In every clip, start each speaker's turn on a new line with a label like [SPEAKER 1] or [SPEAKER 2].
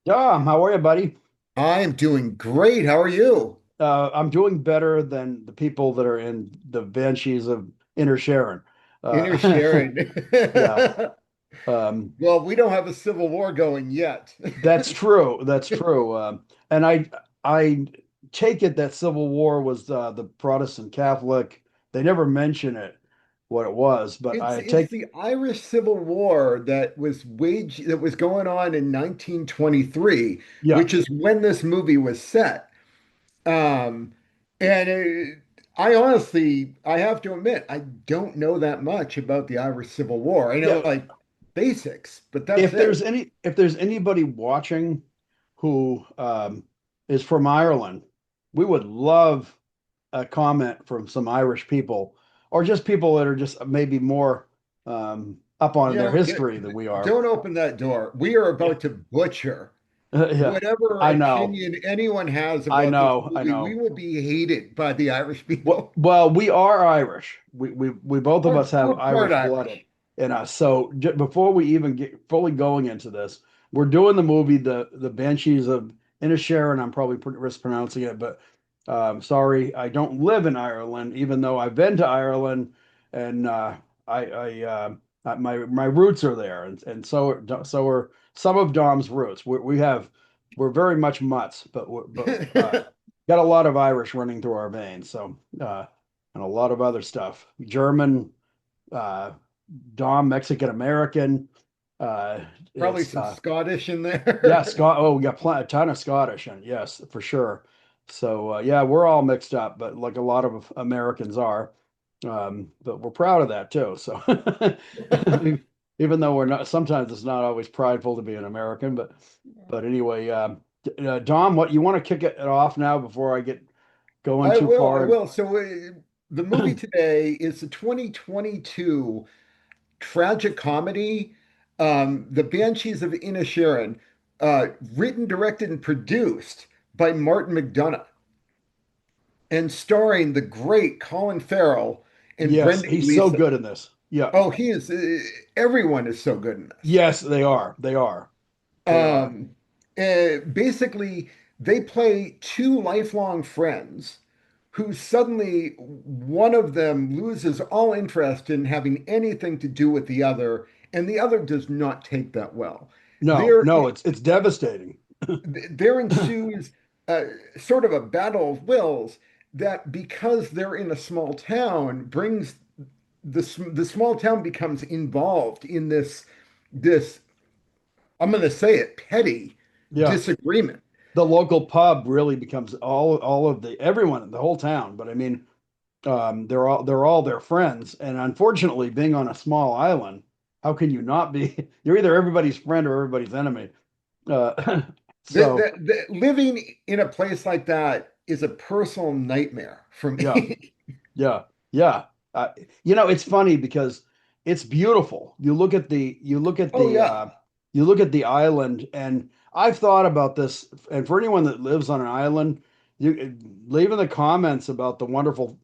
[SPEAKER 1] Dom, how are you, buddy?
[SPEAKER 2] I'm doing great. How are you?
[SPEAKER 1] I'm doing better than the people that are in the Banshees of Inisherin. Uh,
[SPEAKER 2] Sharon.
[SPEAKER 1] yeah, um,
[SPEAKER 2] Well, we don't have a civil war going yet.
[SPEAKER 1] that's true. That's true. And I take it that Civil War was the Protestant Catholic. They never mention it, what it was, but
[SPEAKER 2] It's
[SPEAKER 1] I
[SPEAKER 2] it's
[SPEAKER 1] take,
[SPEAKER 2] the Irish Civil War that was going on in 1923,
[SPEAKER 1] yeah.
[SPEAKER 2] which is when this movie was set. Um, and I honestly, I have to admit, I don't know that much about the Irish Civil War. I know
[SPEAKER 1] Yeah,
[SPEAKER 2] like basics, but that's it.
[SPEAKER 1] if there's anybody watching who is from Ireland, we would love a comment from some Irish people, or just people that are just maybe more up on
[SPEAKER 2] You
[SPEAKER 1] their
[SPEAKER 2] know,
[SPEAKER 1] history than we are.
[SPEAKER 2] don't open that door. We are
[SPEAKER 1] Yeah,
[SPEAKER 2] about to butcher
[SPEAKER 1] yeah.
[SPEAKER 2] whatever
[SPEAKER 1] I know,
[SPEAKER 2] opinion anyone has about this
[SPEAKER 1] I
[SPEAKER 2] movie. We
[SPEAKER 1] know.
[SPEAKER 2] will be hated by the Irish
[SPEAKER 1] Well,
[SPEAKER 2] people.
[SPEAKER 1] well, we are Irish. We both of us have
[SPEAKER 2] We're part
[SPEAKER 1] Irish blood
[SPEAKER 2] Irish.
[SPEAKER 1] in us. So before we even get fully going into this, we're doing the movie the Banshees of Inisherin. I'm probably mispronouncing it, but sorry, I don't live in Ireland, even though I've been to Ireland, and my roots are there, and so are some of Dom's roots. We're very much mutts, but got a lot of Irish running through our veins, so and a lot of other stuff. German, uh, Dom, Mexican American. Uh,
[SPEAKER 2] Probably
[SPEAKER 1] it's
[SPEAKER 2] some Scottish in
[SPEAKER 1] Yeah,
[SPEAKER 2] there.
[SPEAKER 1] Scott. Oh, we got a ton of Scottish, and yes, for sure. So yeah, we're all mixed up, but like a lot of Americans are. But we're proud of that too. So even though we're not, sometimes it's not always prideful to be an American, but anyway, Dom, what you want to kick it off now before I get going
[SPEAKER 2] I
[SPEAKER 1] too
[SPEAKER 2] will. I
[SPEAKER 1] far?
[SPEAKER 2] will. So the movie today is the 2022 tragic comedy, The Banshees of Inisherin, written, directed, and produced by Martin McDonagh, and starring the great Colin Farrell and
[SPEAKER 1] Yes,
[SPEAKER 2] Brendan
[SPEAKER 1] he's so
[SPEAKER 2] Gleeson.
[SPEAKER 1] good in this. Yeah.
[SPEAKER 2] Oh, he is. Everyone is so good in this.
[SPEAKER 1] Yes, they are. They are. They are.
[SPEAKER 2] Um, Basically, they play two lifelong friends who suddenly one of them loses all interest in having anything to do with the other, and the other does not take that well.
[SPEAKER 1] No,
[SPEAKER 2] There,
[SPEAKER 1] no, it's devastating.
[SPEAKER 2] there ensues uh, sort of a battle of wills that, because they're in a small town, brings the small town becomes involved in this I'm going to say it, petty
[SPEAKER 1] Yeah.
[SPEAKER 2] disagreement.
[SPEAKER 1] The local pub really becomes all of the everyone, the whole town. But I mean, they're all their friends, and unfortunately, being on a small island, how can you not be? You're either everybody's friend or everybody's enemy. So
[SPEAKER 2] Living in a place like that is a personal nightmare for
[SPEAKER 1] yeah,
[SPEAKER 2] me.
[SPEAKER 1] yeah, yeah. Uh, it's funny because it's beautiful.
[SPEAKER 2] Oh yeah.
[SPEAKER 1] You look at the island, and I've thought about this. And for anyone that lives on an island, you leave in the comments about the wonderful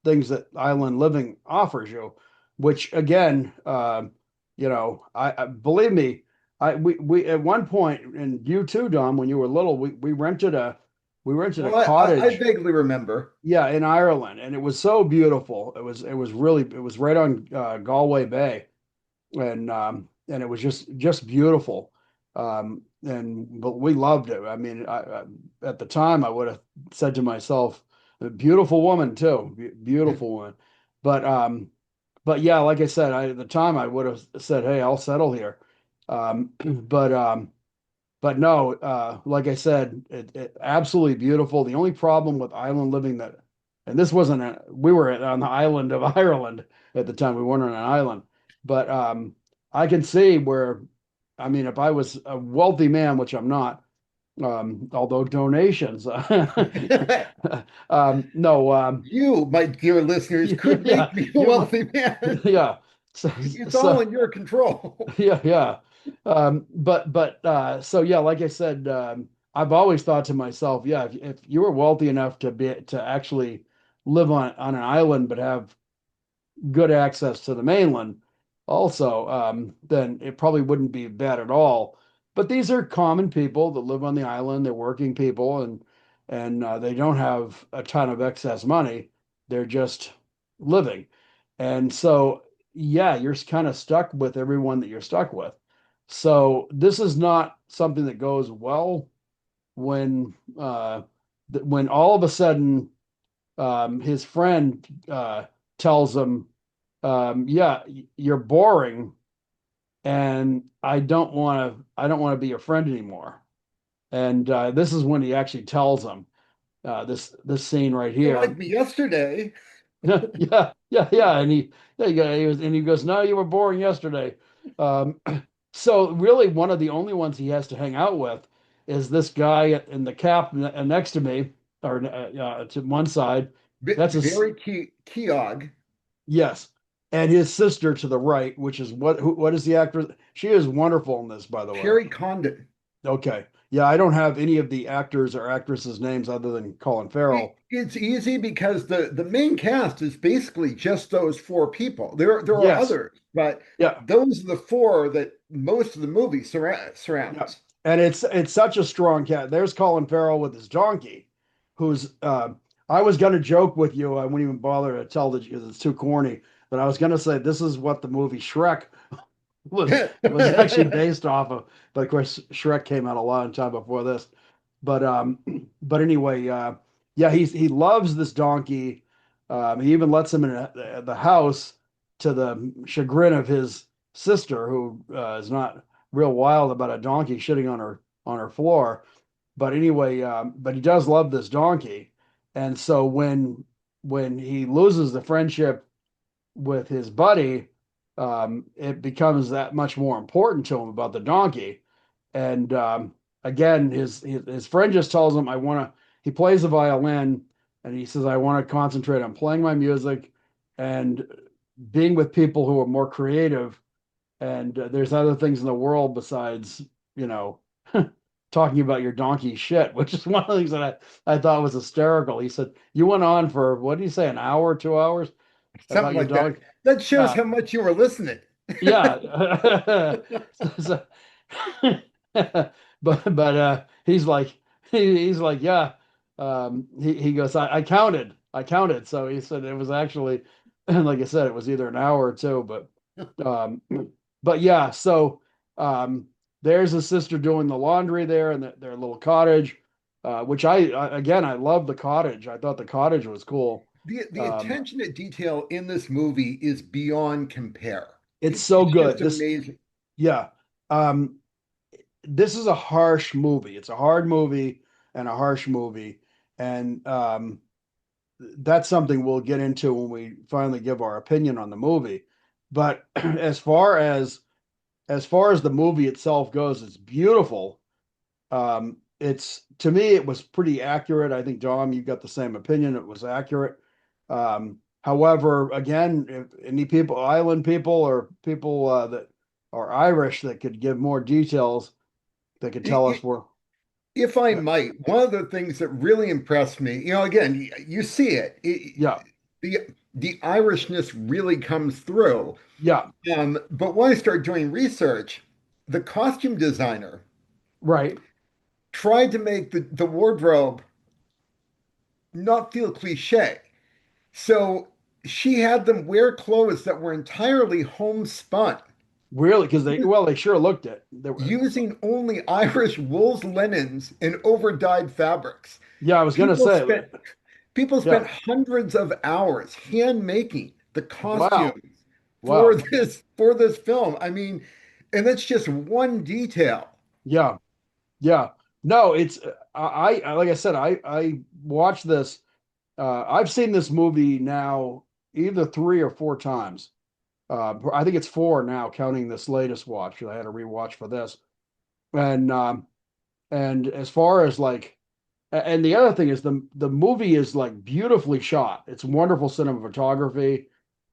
[SPEAKER 1] things that island living offers you. Which again, I believe me, we at one point, and you too, Dom, when you were little, we rented a
[SPEAKER 2] Well, I
[SPEAKER 1] cottage,
[SPEAKER 2] vaguely remember.
[SPEAKER 1] yeah, in Ireland, and it was so beautiful. It was right on Galway Bay, and it was just beautiful. But we loved it. I mean, at the time, I would have said to myself, a beautiful woman too, beautiful woman. But but yeah, like I said, at the time, I would have said, hey, I'll settle here. But no, like I said, it absolutely beautiful. The only problem with island living and this wasn't we were on the island of Ireland at the time. We weren't on an island, but I can see where, I mean, if I was a wealthy man, which I'm not, although donations, no,
[SPEAKER 2] You, my dear listeners, could
[SPEAKER 1] yeah,
[SPEAKER 2] make me a wealthy man.
[SPEAKER 1] yeah, so,
[SPEAKER 2] It's all
[SPEAKER 1] so
[SPEAKER 2] in your control.
[SPEAKER 1] yeah, yeah. So yeah, like I said, I've always thought to myself, yeah, if you were wealthy enough to actually live on an island but have good access to the mainland, also, then it probably wouldn't be bad at all. but these are common people that live on the island. They're working people, and they don't have a ton of excess money. They're just living, and so yeah, you're kind of stuck with everyone that you're stuck with. So this is not something that goes well when when all of a sudden his friend tells him, "Yeah, you're boring, and I don't want to be your friend anymore." And this is when he actually tells him this scene right
[SPEAKER 2] You
[SPEAKER 1] here.
[SPEAKER 2] liked me yesterday.
[SPEAKER 1] Yeah, and he goes, "No, you were boring yesterday." Um, so really, one of the only ones he has to hang out with is this guy in the cap next to me, or to one side. That's
[SPEAKER 2] Very Keogh.
[SPEAKER 1] yes, and his sister to the right, which is what is the actress? She is wonderful in this, by the way.
[SPEAKER 2] Kerry Condon.
[SPEAKER 1] Okay, yeah, I don't have any of the actors or actresses' names other than Colin Farrell.
[SPEAKER 2] It's easy because the main cast is basically just those four people. There are
[SPEAKER 1] Yes,
[SPEAKER 2] others, but
[SPEAKER 1] yeah,
[SPEAKER 2] those are the four that most of the movie
[SPEAKER 1] yeah,
[SPEAKER 2] surrounds.
[SPEAKER 1] and it's such a strong cat. There's Colin Farrell with his donkey, who's I was gonna joke with you. I wouldn't even bother to tell that because it's too corny. But I was gonna say this is what the movie Shrek was actually based off of. But of course, Shrek came out a long time before this. But but anyway, yeah, he loves this donkey. He even lets him in the house to the chagrin of his sister, who is not real wild about a donkey shitting on her floor. But anyway, but he does love this donkey, and so when he loses the friendship with his buddy, it becomes that much more important to him about the donkey. And again, his friend just tells him, "I want to." He plays the violin, and he says, "I want to concentrate on playing my music and being with people who are more creative. And there's other things in the world besides, you know, talking about your donkey shit," which is one of the things that I thought was hysterical. He said, "You went on for what did you say, an hour, 2 hours
[SPEAKER 2] Something
[SPEAKER 1] about your
[SPEAKER 2] like that.
[SPEAKER 1] dog?"
[SPEAKER 2] That shows
[SPEAKER 1] Yeah,
[SPEAKER 2] how much you were listening.
[SPEAKER 1] yeah. So- but he's like he's like, yeah. He goes, I counted. So he said it was actually, like I said, it was either an hour or two, but yeah. So um, there's his sister doing the laundry there in their little cottage, which again I love the cottage. I thought the cottage was cool.
[SPEAKER 2] The
[SPEAKER 1] Um,
[SPEAKER 2] attention to detail in this movie is beyond compare.
[SPEAKER 1] it's so
[SPEAKER 2] It's
[SPEAKER 1] good.
[SPEAKER 2] just
[SPEAKER 1] This
[SPEAKER 2] amazing.
[SPEAKER 1] Yeah. Um, this is a harsh movie. It's a hard movie and a harsh movie. And that's something we'll get into when we finally give our opinion on the movie. But as far as the movie itself goes, it's beautiful. It's to me, it was pretty accurate. I think Dom, you got the same opinion. It was accurate. However, again, if any people, island people or people that are Irish that could give more details, they could tell us where.
[SPEAKER 2] If I
[SPEAKER 1] Yeah,
[SPEAKER 2] might, one of the things that really impressed me, again, you see it,
[SPEAKER 1] yeah,
[SPEAKER 2] the the Irishness really comes through.
[SPEAKER 1] yeah,
[SPEAKER 2] But when I started doing research, the costume designer
[SPEAKER 1] right.
[SPEAKER 2] tried to make the wardrobe not feel cliche. So she had them wear clothes that were entirely homespun,
[SPEAKER 1] Really, because they sure looked it. They were,
[SPEAKER 2] using only Irish wools, linens, and overdyed fabrics.
[SPEAKER 1] yeah, I was gonna
[SPEAKER 2] People
[SPEAKER 1] say,
[SPEAKER 2] spent people spent
[SPEAKER 1] yeah,
[SPEAKER 2] hundreds of hours hand making the
[SPEAKER 1] wow,
[SPEAKER 2] costumes for
[SPEAKER 1] wow,
[SPEAKER 2] this film. I mean, and that's just one detail.
[SPEAKER 1] yeah, yeah. No, it's like I said, I watched this. I've seen this movie now either 3 or 4 times. I think it's four now, counting this latest watch. I had a rewatch for this, and and as far as like, and the other thing is the movie is like beautifully shot. It's wonderful cinematography,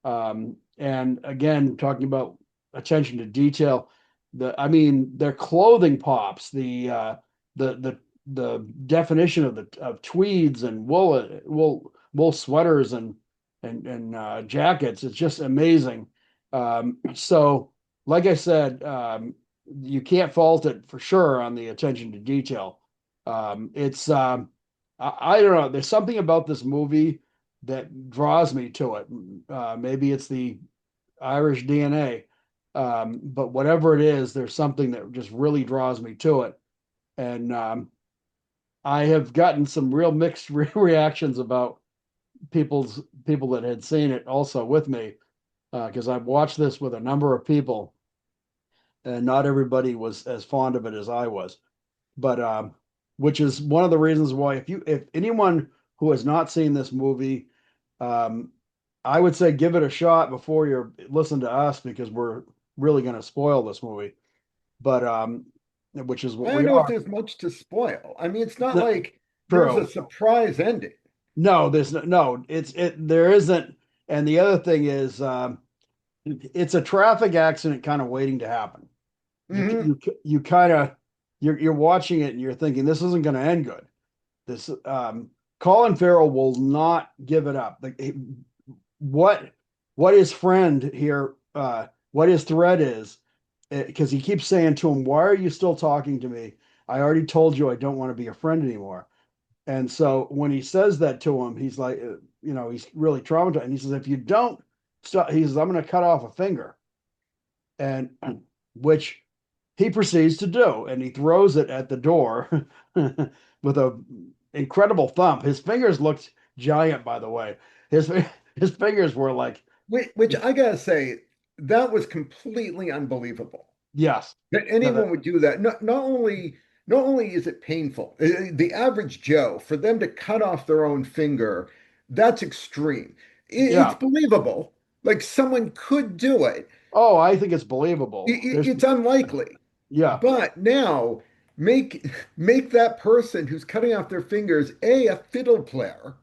[SPEAKER 1] and again, talking about attention to detail. I mean, their clothing pops, the the the definition of the of tweeds and wool sweaters and jackets. It's just amazing. So, like I said, you can't fault it for sure on the attention to detail. It's I don't know. There's something about this movie that draws me to it. Maybe it's the Irish DNA, but whatever it is, there's something that just really draws me to it. And I have gotten some real mixed reactions about people that had seen it also with me, because I've watched this with a number of people, and not everybody was as fond of it as I was. But which is one of the reasons why if anyone who has not seen this movie, um, I would say give it a shot before you listen to us, because we're really going to spoil this movie. But which is what
[SPEAKER 2] I don't
[SPEAKER 1] we
[SPEAKER 2] know if
[SPEAKER 1] are.
[SPEAKER 2] there's much to spoil. I mean, it's not like there's a
[SPEAKER 1] True.
[SPEAKER 2] surprise ending.
[SPEAKER 1] No, there's no. There isn't. And the other thing is, it's a traffic accident kind of waiting to happen.
[SPEAKER 2] Hmm.
[SPEAKER 1] You kind of you're watching it and you're thinking this isn't going to end good. This Collin Ferrell will not give it up. Like what what his friend here, what his threat is, because he keeps saying to him, "Why are you still talking to me? I already told you I don't want to be a friend anymore." And so when he says that to him, he's like, he's really traumatized. And he says, "If you don't stop," he says, "I'm going to cut off a finger." And which he proceeds to do, and he throws it at the door with a incredible thump. His fingers looked giant, by the way. His his fingers were like,
[SPEAKER 2] Which I gotta say, that was completely unbelievable
[SPEAKER 1] yes,
[SPEAKER 2] that
[SPEAKER 1] the,
[SPEAKER 2] anyone would do that. Not only is it painful, the average Joe, for them to cut off their own finger, that's extreme. It's
[SPEAKER 1] yeah.
[SPEAKER 2] believable. Like someone could do it.
[SPEAKER 1] Oh, I think it's believable. There's,
[SPEAKER 2] It's unlikely.
[SPEAKER 1] yeah,
[SPEAKER 2] But now make that person who's cutting off their fingers a fiddle player,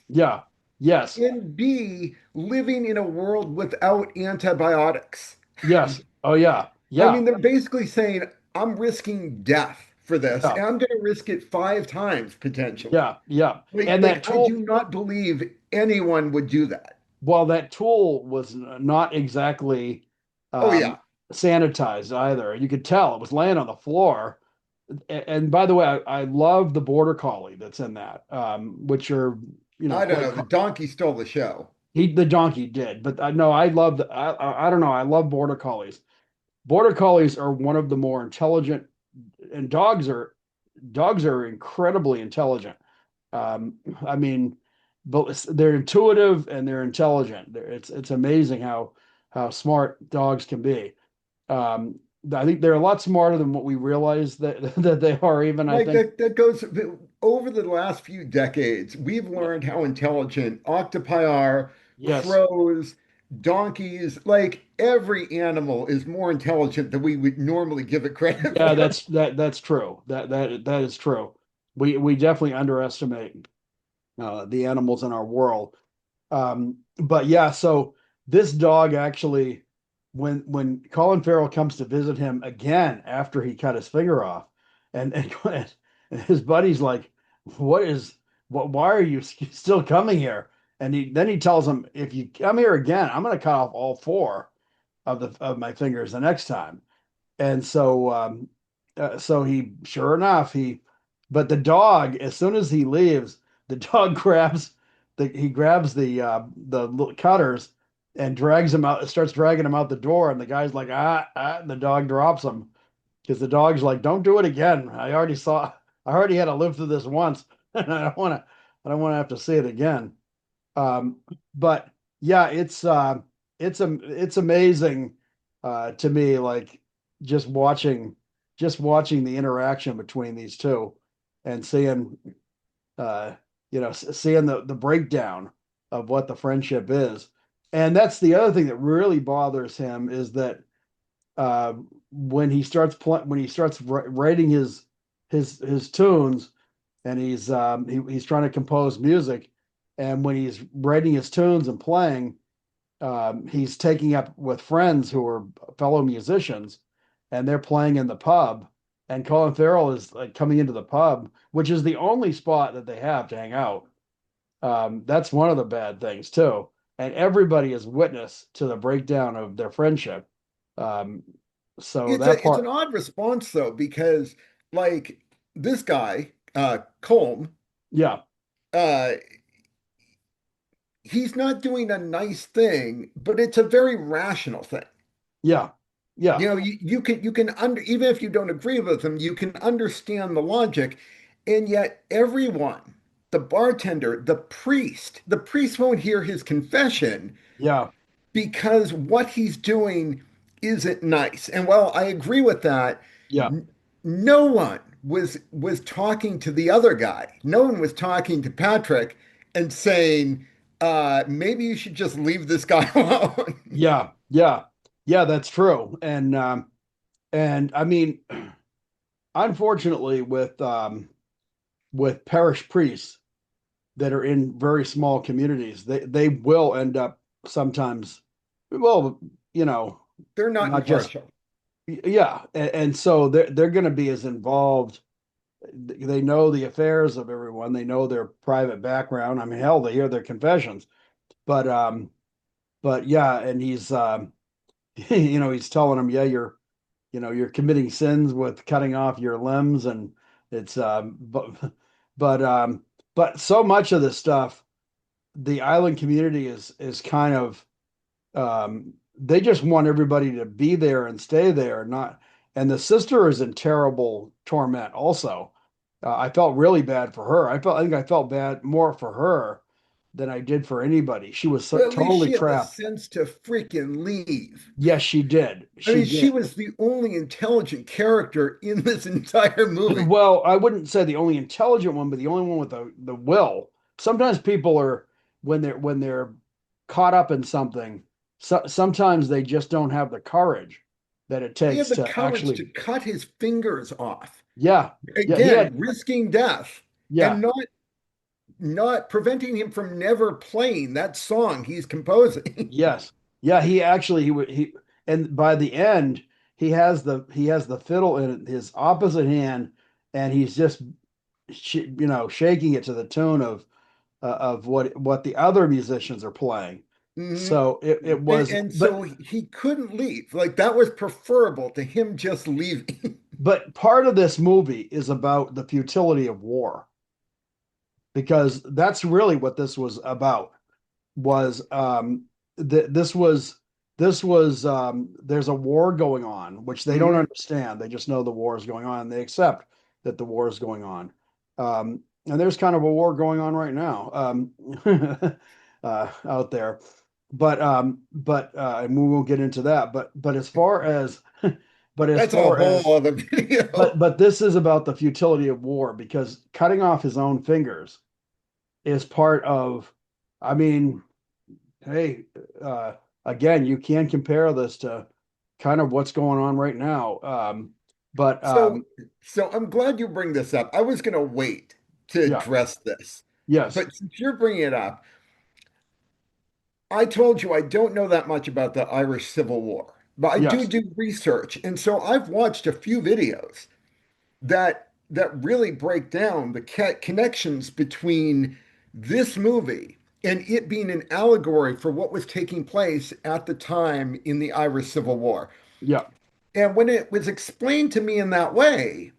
[SPEAKER 1] yeah, yes,
[SPEAKER 2] and B living in a world without antibiotics.
[SPEAKER 1] yes. Oh, yeah,
[SPEAKER 2] I
[SPEAKER 1] yeah,
[SPEAKER 2] mean, they're basically saying, I'm risking death for this,
[SPEAKER 1] yeah,
[SPEAKER 2] and I'm going to risk it 5 times potentially.
[SPEAKER 1] yeah, yeah.
[SPEAKER 2] Like,
[SPEAKER 1] And that
[SPEAKER 2] like I
[SPEAKER 1] tool,
[SPEAKER 2] do not believe anyone would do that.
[SPEAKER 1] well, that tool was not exactly
[SPEAKER 2] Oh yeah,
[SPEAKER 1] um, sanitized either. You could tell it was laying on the floor. And by the way, I love the border collie that's in that, which are
[SPEAKER 2] I don't
[SPEAKER 1] quite.
[SPEAKER 2] know. The donkey stole the show.
[SPEAKER 1] The donkey did, but no, I love I don't know. I love border collies. Border collies are one of the more intelligent, and dogs are incredibly intelligent. Um, I mean, but they're intuitive and they're intelligent. It's amazing how smart dogs can be. Um, I think they're a lot smarter than what we realize that that they are. Even I
[SPEAKER 2] Like
[SPEAKER 1] think,
[SPEAKER 2] that goes over the last few decades. We've
[SPEAKER 1] yeah,
[SPEAKER 2] learned how intelligent octopi are,
[SPEAKER 1] yes,
[SPEAKER 2] crows, donkeys, like every animal is more intelligent than we would normally give it credit
[SPEAKER 1] yeah,
[SPEAKER 2] for.
[SPEAKER 1] that's true. That is true. We definitely underestimate the animals in our world. But yeah, so this dog actually, when Colin Farrell comes to visit him again after he cut his finger off, and his buddy's like, "What is what? Why are you still coming here?" And he tells him, "If you come here again, I'm going to cut off all four of my fingers the next time." And so he, sure enough, but the dog, as soon as he leaves, the dog grabs the little cutters and drags him out, starts dragging him out the door. And the guy's like, and the dog drops him, because the dog's like, don't do it again. I already had to live through this once, and I don't want to have to see it again. Um, but yeah, it's amazing to me, like just watching just watching the interaction between these two, and seeing uh, seeing the breakdown of what the friendship is. And that's the other thing that really bothers him, is that uh, when he starts writing his tunes, and he's trying to compose music, and when he's writing his tunes and playing, he's taking up with friends who are fellow musicians, and they're playing in the pub, and Colin Farrell is like coming into the pub, which is the only spot that they have to hang out. That's one of the bad things too, and everybody is witness to the breakdown of their friendship. Um, So
[SPEAKER 2] It's
[SPEAKER 1] that
[SPEAKER 2] a it's an
[SPEAKER 1] part,
[SPEAKER 2] odd response though, because like this guy, Colm,
[SPEAKER 1] yeah,
[SPEAKER 2] uh, he's not doing a nice thing, but it's a very rational thing.
[SPEAKER 1] yeah, yeah,
[SPEAKER 2] You know, you can under even if you don't agree with them, you can understand the logic, and yet everyone, the bartender, the priest won't hear his confession
[SPEAKER 1] yeah,
[SPEAKER 2] because what he's doing isn't nice. And while I agree with that,
[SPEAKER 1] yeah,
[SPEAKER 2] n- no one was talking to the other guy. No one was talking to Patrick and saying, maybe you should just leave this guy alone.
[SPEAKER 1] yeah, yeah, yeah, that's true. And I mean, unfortunately, with parish priests that are in very small communities, they will end up sometimes, well, you know,
[SPEAKER 2] They're not
[SPEAKER 1] not just
[SPEAKER 2] impartial.
[SPEAKER 1] yeah, and so they're going to be as involved. They know the affairs of everyone. They know their private background. I mean, hell, they hear their confessions. But but yeah, and he's he's telling them, yeah, you're committing sins with cutting off your limbs, and it's but but so much of this stuff, the island community is kind of they just want everybody to be there and stay there, not. And the sister is in terrible torment also. I felt really bad for her. I think I felt bad more for her than I did for anybody. She was so,
[SPEAKER 2] But at least
[SPEAKER 1] totally
[SPEAKER 2] she had the
[SPEAKER 1] trapped.
[SPEAKER 2] sense to freaking leave.
[SPEAKER 1] Yes, she did.
[SPEAKER 2] I
[SPEAKER 1] She
[SPEAKER 2] mean, she
[SPEAKER 1] did.
[SPEAKER 2] was the only intelligent character in this entire movie.
[SPEAKER 1] Well, I wouldn't say the only intelligent one, but the only one with the will. Sometimes people are when they're caught up in something, sometimes they just don't have the courage that it
[SPEAKER 2] He had
[SPEAKER 1] takes
[SPEAKER 2] the
[SPEAKER 1] to
[SPEAKER 2] courage
[SPEAKER 1] actually.
[SPEAKER 2] to cut his fingers off.
[SPEAKER 1] Yeah, yeah, he
[SPEAKER 2] Again,
[SPEAKER 1] had.
[SPEAKER 2] risking death
[SPEAKER 1] Yeah,
[SPEAKER 2] and not preventing him from never playing that song he's composing.
[SPEAKER 1] yes, yeah. He actually he would he and by the end he has the fiddle in his opposite hand, and he's just shaking it to the tune of what the other musicians are playing.
[SPEAKER 2] Mhm.
[SPEAKER 1] So it was,
[SPEAKER 2] And so he couldn't leave. Like that was preferable to him just leaving.
[SPEAKER 1] but part of this movie is about the futility of war because that's really what this was about. Was there's a war going on which they don't
[SPEAKER 2] Mhm.
[SPEAKER 1] understand. They just know the war is going on. They accept that the war is going on. And there's kind of a war going on right now out there. But and we won't get into that. But as far as but as
[SPEAKER 2] That's a
[SPEAKER 1] far
[SPEAKER 2] whole
[SPEAKER 1] as
[SPEAKER 2] other
[SPEAKER 1] but
[SPEAKER 2] video.
[SPEAKER 1] but this is about the futility of war because cutting off his own fingers is part of. I mean, hey, uh, again, you can compare this to kind of what's going on right now. But
[SPEAKER 2] So, so I'm glad you bring this up. I was going to wait to
[SPEAKER 1] yeah,
[SPEAKER 2] address this,
[SPEAKER 1] yes,
[SPEAKER 2] but since you're bringing it up, I told you I don't know that much about the Irish Civil War, but I do
[SPEAKER 1] yes,
[SPEAKER 2] do research, and so I've watched a few videos that really break down the connections between this movie and it being an allegory for what was taking place at the time in the Irish Civil War.
[SPEAKER 1] yeah,
[SPEAKER 2] And when it was explained to me in that way,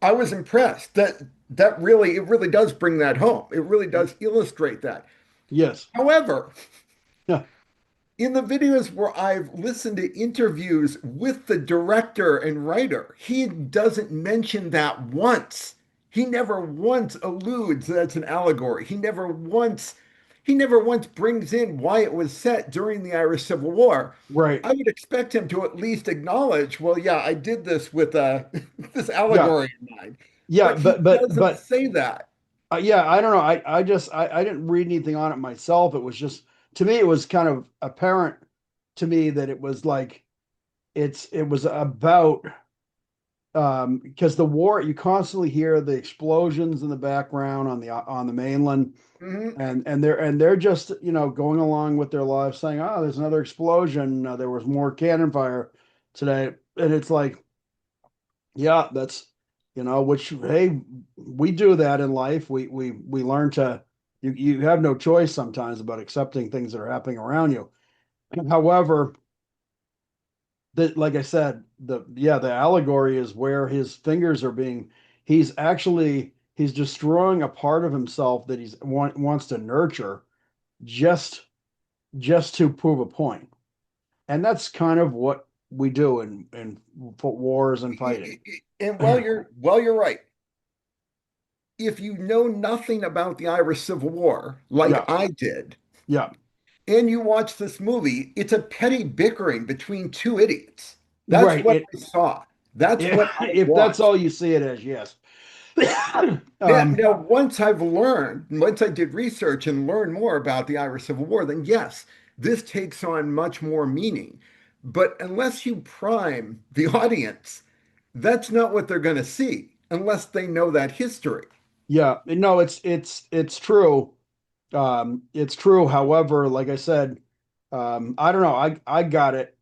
[SPEAKER 2] I was impressed that really it really does bring that home. It really does illustrate that.
[SPEAKER 1] yes,
[SPEAKER 2] However,
[SPEAKER 1] yeah,
[SPEAKER 2] in the videos where I've listened to interviews with the director and writer, he doesn't mention that once. He never once alludes that's an allegory. He never once brings in why it was set during the Irish Civil War.
[SPEAKER 1] right,
[SPEAKER 2] I would expect him to at least acknowledge, well, yeah, I did this with this
[SPEAKER 1] yeah,
[SPEAKER 2] allegory in mind.
[SPEAKER 1] yeah.
[SPEAKER 2] But he doesn't
[SPEAKER 1] But
[SPEAKER 2] say that.
[SPEAKER 1] yeah, I don't know. I didn't read anything on it myself. It was just to me, it was kind of apparent to me that it was like it was about because the war you constantly hear the explosions in the background on the mainland
[SPEAKER 2] Mhm.
[SPEAKER 1] and they're just going along with their lives saying, oh, there's another explosion, there was more cannon fire today, and it's like, yeah, that's which, hey, we do that in life. We learn to, you have no choice sometimes about accepting things that are happening around you. However, like I said, the allegory is where his fingers are being. He's destroying a part of himself that wants to nurture just to prove a point, and that's kind of what we do in wars and fighting.
[SPEAKER 2] And while you're right, if you know nothing about the Irish Civil War, like
[SPEAKER 1] Yeah,
[SPEAKER 2] I did,
[SPEAKER 1] yeah,
[SPEAKER 2] and you watch this movie, it's a petty bickering between two idiots. That's
[SPEAKER 1] right.
[SPEAKER 2] what I saw. That's what I
[SPEAKER 1] If that's
[SPEAKER 2] watched.
[SPEAKER 1] all you see it as, yes.
[SPEAKER 2] Now,
[SPEAKER 1] um,
[SPEAKER 2] now, once I did research and learned more about the Irish Civil War, then yes, this takes on much more meaning. But unless you prime the audience, that's not what they're going to see unless they know that history.
[SPEAKER 1] yeah, no, it's true. It's true. However, like I said, I don't know. I got it.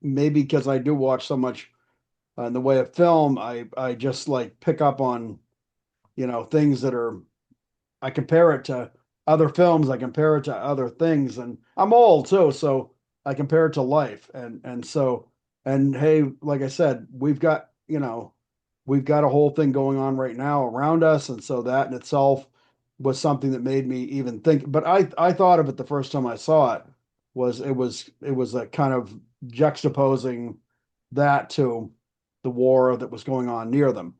[SPEAKER 1] Maybe because I do watch so much in the way of film, I just like pick up on things that are. I compare it to other films. I compare it to other things, and I'm old too, so I compare it to life, and hey, like I said, we've got a whole thing going on right now around us, and so that in itself was something that made me even think. But I thought of it the first time I saw it it was a kind of juxtaposing that to the war that was going on near them.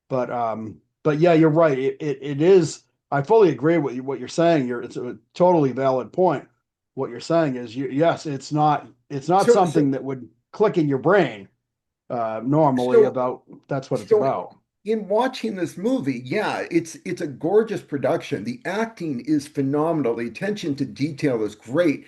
[SPEAKER 1] But yeah, you're right. It is. I fully agree with you. What you're saying. It's a totally valid point. What you're saying is, yes, it's not
[SPEAKER 2] So, so,
[SPEAKER 1] something that would click in your brain normally
[SPEAKER 2] so,
[SPEAKER 1] about that's what it's
[SPEAKER 2] so
[SPEAKER 1] about.
[SPEAKER 2] in watching this movie, yeah, it's a gorgeous production. The acting is phenomenal. The attention to detail is great,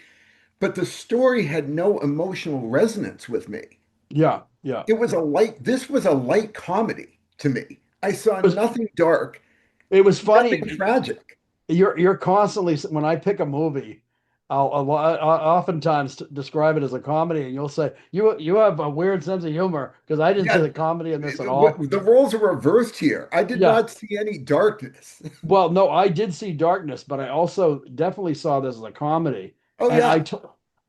[SPEAKER 2] but the story had no emotional resonance with me.
[SPEAKER 1] Yeah, yeah.
[SPEAKER 2] This was a light comedy to me. I saw
[SPEAKER 1] It was
[SPEAKER 2] nothing dark,
[SPEAKER 1] it was
[SPEAKER 2] nothing
[SPEAKER 1] funny.
[SPEAKER 2] tragic.
[SPEAKER 1] You're constantly when I pick a movie, I'll oftentimes describe it as a comedy, and you'll say you have a weird sense of humor because I didn't see
[SPEAKER 2] Yeah,
[SPEAKER 1] the comedy in this at all.
[SPEAKER 2] the roles are reversed here. I did
[SPEAKER 1] Yeah.
[SPEAKER 2] not see any darkness.
[SPEAKER 1] Well, no, I did see Darkness, but I also definitely saw this as a comedy.
[SPEAKER 2] Oh
[SPEAKER 1] And
[SPEAKER 2] yeah.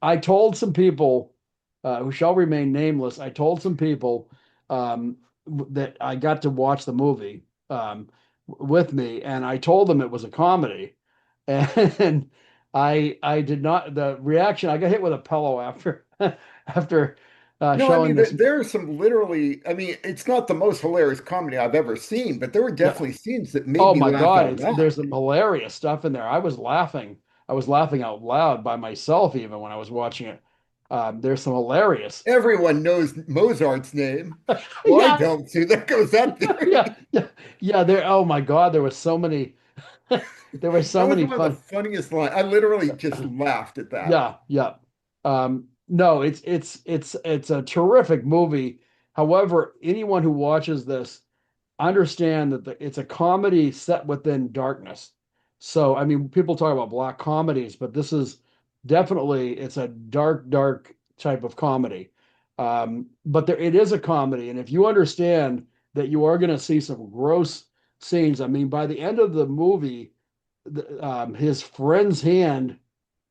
[SPEAKER 1] I told some people who shall remain nameless, I told some people that I got to watch the movie with me, and I told them it was a comedy. And I did not, the reaction, I got hit with a pillow after after
[SPEAKER 2] No, I
[SPEAKER 1] showing
[SPEAKER 2] mean
[SPEAKER 1] this.
[SPEAKER 2] there are some literally. I mean, it's not the most hilarious comedy I've ever seen, but there were
[SPEAKER 1] Yeah.
[SPEAKER 2] definitely scenes that made
[SPEAKER 1] Oh
[SPEAKER 2] me
[SPEAKER 1] my
[SPEAKER 2] laugh
[SPEAKER 1] God,
[SPEAKER 2] out
[SPEAKER 1] there's
[SPEAKER 2] loud.
[SPEAKER 1] some hilarious stuff in there. I was laughing. I was laughing out loud by myself even when I was watching it. There's some hilarious.
[SPEAKER 2] Everyone knows Mozart's name. Well, I
[SPEAKER 1] Yeah,
[SPEAKER 2] don't. See, there goes that
[SPEAKER 1] yeah,
[SPEAKER 2] theory.
[SPEAKER 1] yeah, yeah. There. Oh my God, there was so many. There were so
[SPEAKER 2] That was
[SPEAKER 1] many
[SPEAKER 2] one of the
[SPEAKER 1] fun.
[SPEAKER 2] funniest lines. I literally just laughed at that.
[SPEAKER 1] Yeah, yeah. No, it's a terrific movie. However, anyone who watches this understand that it's a comedy set within darkness. So, I mean, people talk about black comedies, but this is definitely it's a dark, dark type of comedy. But it is a comedy, and if you understand that you are going to see some gross scenes, I mean, by the end of the movie, his friend's hand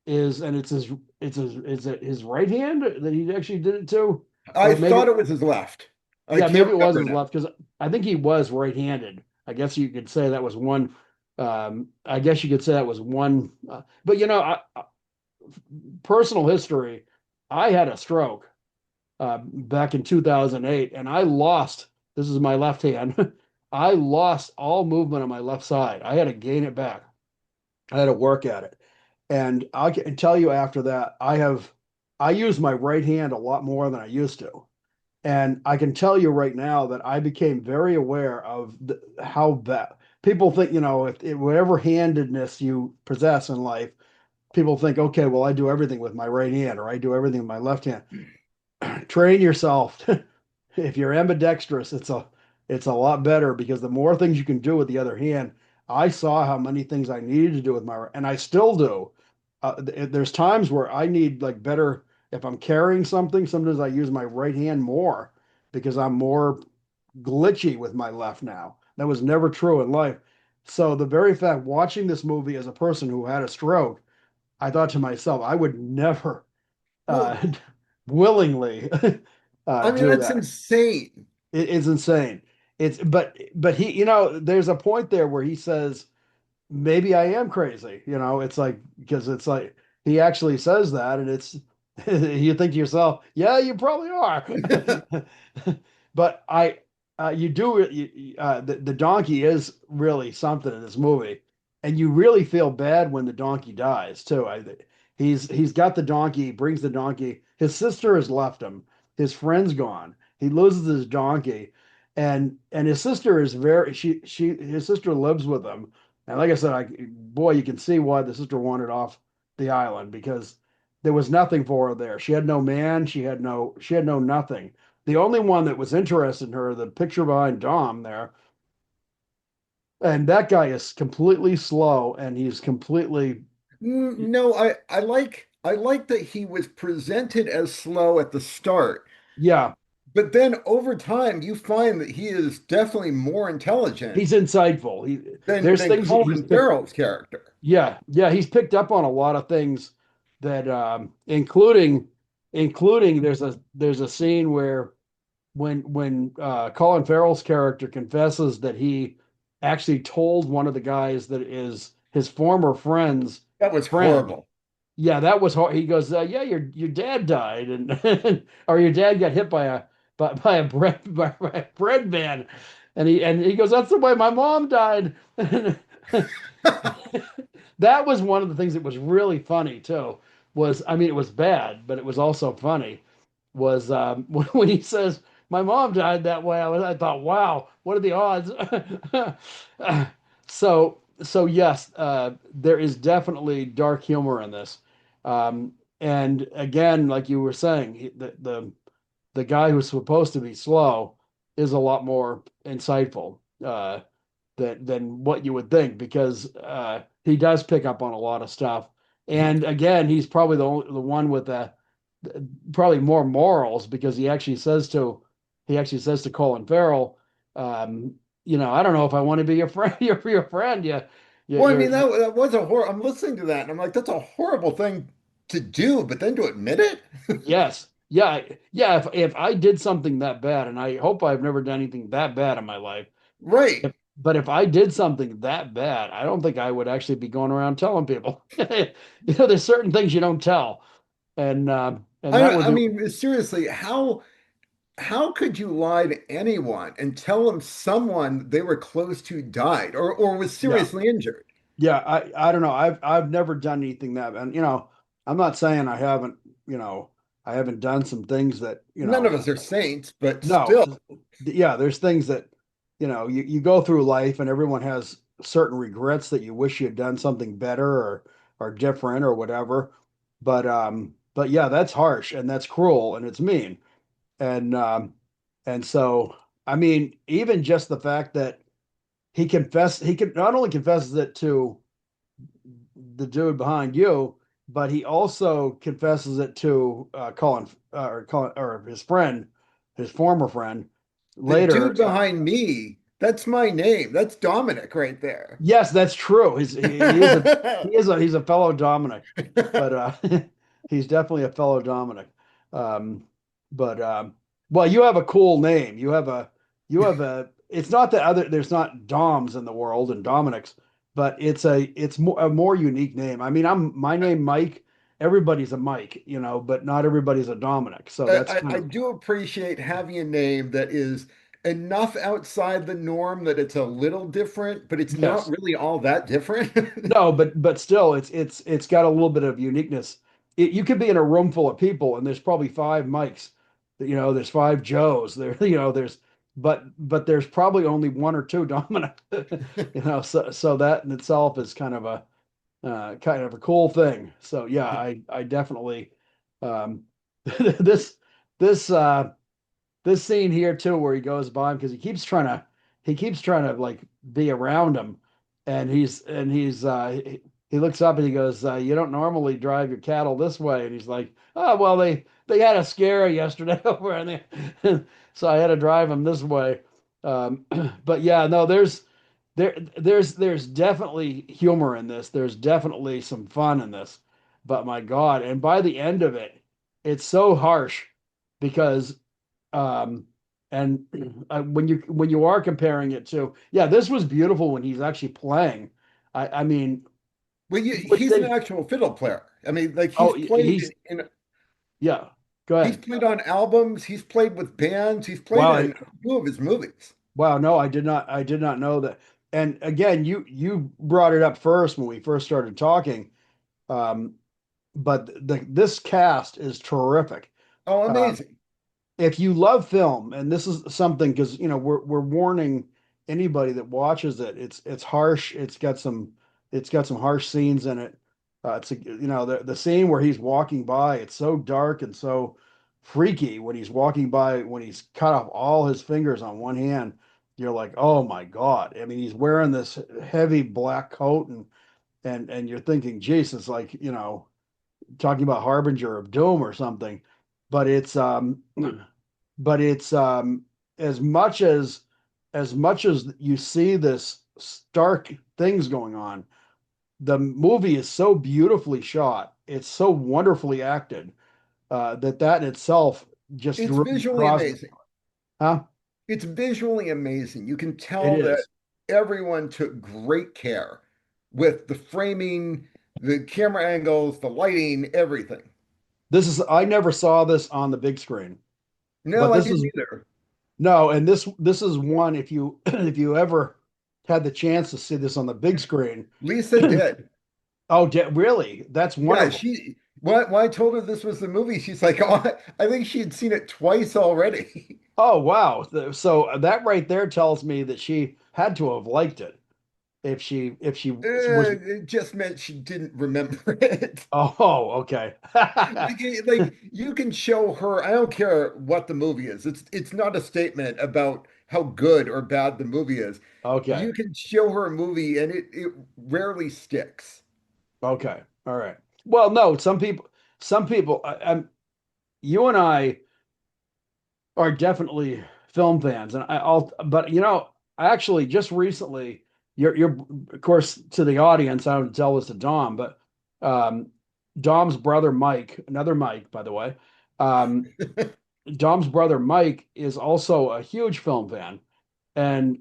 [SPEAKER 1] and it's his right hand that he actually did it to,
[SPEAKER 2] I
[SPEAKER 1] or maybe
[SPEAKER 2] thought it was his left. I
[SPEAKER 1] yeah,
[SPEAKER 2] can't
[SPEAKER 1] maybe it was
[SPEAKER 2] remember
[SPEAKER 1] his
[SPEAKER 2] now.
[SPEAKER 1] left because I think he was right-handed. I guess you could say that was one. I guess you could say that was one. But personal history, I had a stroke back in 2008, and I lost. This is my left hand. I lost all movement on my left side. I had to gain it back. I had to work at it, and I can tell you after that, I use my right hand a lot more than I used to. And I can tell you right now that I became very aware of how bad people think, if whatever handedness you possess in life, people think, okay, well, I do everything with my right hand or I do everything with my left hand. Train yourself. If you're ambidextrous, it's a lot better because the more things you can do with the other hand, I saw how many things I needed to do with my, and I still do. There's times where I need like better, if I'm carrying something, sometimes I use my right hand more because I'm more glitchy with my left now. That was never true in life. So the very fact watching this movie as a person who had a stroke, I thought to myself, I would never uh,
[SPEAKER 2] Well,
[SPEAKER 1] willingly
[SPEAKER 2] I mean,
[SPEAKER 1] do
[SPEAKER 2] that's
[SPEAKER 1] that.
[SPEAKER 2] insane.
[SPEAKER 1] It is insane. It's but he, there's a point there where he says, maybe I am crazy. It's like, because it's like he actually says that, and it's you think to yourself, yeah, you probably are. But you do the donkey is really something in this movie, and you really feel bad when the donkey dies too. He's got the donkey, brings the donkey. His sister has left him. His friend's gone. He loses his donkey, and his sister is very she his sister lives with him. And like I said, boy, you can see why the sister wanted off the island, because there was nothing for her there. She had no man. She had no nothing. The only one that was interested in her, the picture behind Dom there, and that guy is completely slow, and he's completely,
[SPEAKER 2] No, I like that he was presented as slow at the start,
[SPEAKER 1] yeah,
[SPEAKER 2] but then over time you find that he is definitely more intelligent
[SPEAKER 1] he's insightful.
[SPEAKER 2] than
[SPEAKER 1] There's
[SPEAKER 2] than
[SPEAKER 1] things he's
[SPEAKER 2] Colin
[SPEAKER 1] picked.
[SPEAKER 2] Farrell's character.
[SPEAKER 1] Yeah, yeah, he's picked up on a lot of things that, including there's a scene where when Colin Farrell's character confesses that he actually told one of the guys that is his former friend's
[SPEAKER 2] That was
[SPEAKER 1] friend.
[SPEAKER 2] horrible.
[SPEAKER 1] Yeah, that was hard. He goes, "Yeah, your dad died, and or your dad got hit by a by a bread man," and he goes, "That's the way my mom died." That was one of the things that was really funny too. I mean, it was bad, but it was also funny. Was when he says, "My mom died that way," I thought, "Wow, what are the odds?" So yes, there is definitely dark humor in this. And again, like you were saying, the guy who's supposed to be slow is a lot more insightful. Than what you would think, because he does pick up on a lot of stuff. And again, he's probably the one with probably more morals, because he actually says to Colin Farrell, um, I don't know if I want to be your friend, your friend.
[SPEAKER 2] Well, I mean,
[SPEAKER 1] You're
[SPEAKER 2] that was a horror. I'm listening to that and I'm like, that's a horrible thing to do, but then to admit it?
[SPEAKER 1] yes, yeah, yeah. If I did something that bad, and I hope I've never done anything that bad in my life.
[SPEAKER 2] Right.
[SPEAKER 1] But if I did something that bad, I don't think I would actually be going around telling people. There's certain things you don't tell, and that
[SPEAKER 2] I
[SPEAKER 1] would be,
[SPEAKER 2] mean, seriously, how could you lie to anyone and tell them someone they were close to died or was
[SPEAKER 1] yeah,
[SPEAKER 2] seriously injured?
[SPEAKER 1] yeah. I don't know. I've never done anything that, and I'm not saying I haven't done some things that
[SPEAKER 2] None of us are saints, but
[SPEAKER 1] no,
[SPEAKER 2] still,
[SPEAKER 1] yeah. There's things that you go through life, and everyone has certain regrets that you wish you had done something better, or different, or whatever. But yeah, that's harsh, and that's cruel, and it's mean. And so, I mean, even just the fact that he can not only confesses it to the dude behind you, but he also confesses it to Colin, or his friend, his former friend,
[SPEAKER 2] the
[SPEAKER 1] later.
[SPEAKER 2] dude behind me, that's my name. That's Dominic right there.
[SPEAKER 1] Yes, that's true. He's a fellow Dominic, but he's definitely a fellow Dominic. Um, but well, you have a cool name. You have a. It's not that there's not Doms in the world and Dominics, but it's a more unique name. I mean, my name Mike. Everybody's a Mike, but not everybody's a Dominic. So that's
[SPEAKER 2] I,
[SPEAKER 1] kind
[SPEAKER 2] I
[SPEAKER 1] of,
[SPEAKER 2] do appreciate having a name that is enough outside the norm that it's a little different, but it's not
[SPEAKER 1] yes.
[SPEAKER 2] really all that different.
[SPEAKER 1] No, but still, it's got a little bit of uniqueness. You could be in a room full of people, and there's probably five Mikes. There's five Joes. But there's probably only one or two Dominic. So that in itself is kind of a cool thing. So yeah, I definitely, um, this this this scene here too, where he goes by him, because he keeps trying to like be around him, and he looks up and he goes, "You don't normally drive your cattle this way," and he's like, "Oh well, they had a scare yesterday over, and so I had to drive them this way." Um, but yeah, no, there's definitely humor in this. There's definitely some fun in this. But my God, and by the end of it, it's so harsh because um and when you are comparing it to, yeah, this was beautiful when he's actually playing. I mean,
[SPEAKER 2] Well,
[SPEAKER 1] you would
[SPEAKER 2] he's an
[SPEAKER 1] think,
[SPEAKER 2] actual fiddle player. I mean, like
[SPEAKER 1] oh, he's, yeah, go
[SPEAKER 2] he's
[SPEAKER 1] ahead.
[SPEAKER 2] played on albums, he's played with bands, he's played
[SPEAKER 1] Wow,
[SPEAKER 2] in a few of his movies.
[SPEAKER 1] wow, no, I did not know that. And again, you brought it up first when we first started talking. Um, but this cast is terrific.
[SPEAKER 2] Oh,
[SPEAKER 1] Um,
[SPEAKER 2] amazing.
[SPEAKER 1] if you love film, and this is something, because we're warning anybody that watches it. It's harsh. It's got some harsh scenes in it. The scene where he's walking by. It's so dark and so freaky when he's walking by, when he's cut off all his fingers on one hand. You're like, oh my God. I mean, he's wearing this heavy black coat, and you're thinking, Jesus, like, talking about harbinger of doom or something. But it's as much as you see this stark things going on, the movie is so beautifully shot, it's so wonderfully acted, that in itself just
[SPEAKER 2] It's
[SPEAKER 1] really
[SPEAKER 2] visually
[SPEAKER 1] draws me.
[SPEAKER 2] amazing.
[SPEAKER 1] Huh?
[SPEAKER 2] It's visually amazing. You can
[SPEAKER 1] It
[SPEAKER 2] tell that
[SPEAKER 1] is.
[SPEAKER 2] everyone took great care with the framing, the camera angles, the lighting, everything.
[SPEAKER 1] I never saw this on the big screen, but
[SPEAKER 2] No, I didn't either.
[SPEAKER 1] no, and this is one, if you if you ever had the chance to see this on the big screen.
[SPEAKER 2] Lisa did.
[SPEAKER 1] Oh, really? That's
[SPEAKER 2] Yeah,
[SPEAKER 1] wonderful.
[SPEAKER 2] when I told her this was the movie, she's like, oh, I think she had seen it twice already.
[SPEAKER 1] Oh, wow. So that right there tells me that she had to have liked it if she was.
[SPEAKER 2] It just meant she didn't remember it.
[SPEAKER 1] Oh, okay.
[SPEAKER 2] Like you can show her, I don't care what the movie is. It's not a statement about how good or bad the movie is.
[SPEAKER 1] Okay.
[SPEAKER 2] You can show her a movie and it rarely sticks.
[SPEAKER 1] Okay. All right. Well, no, some people, you and I are definitely film fans, and but I actually just recently, you're, of course, to the audience, I don't tell this to Dom, but um, Dom's brother Mike, another Mike, by the way, um, Dom's brother Mike is also a huge film fan, and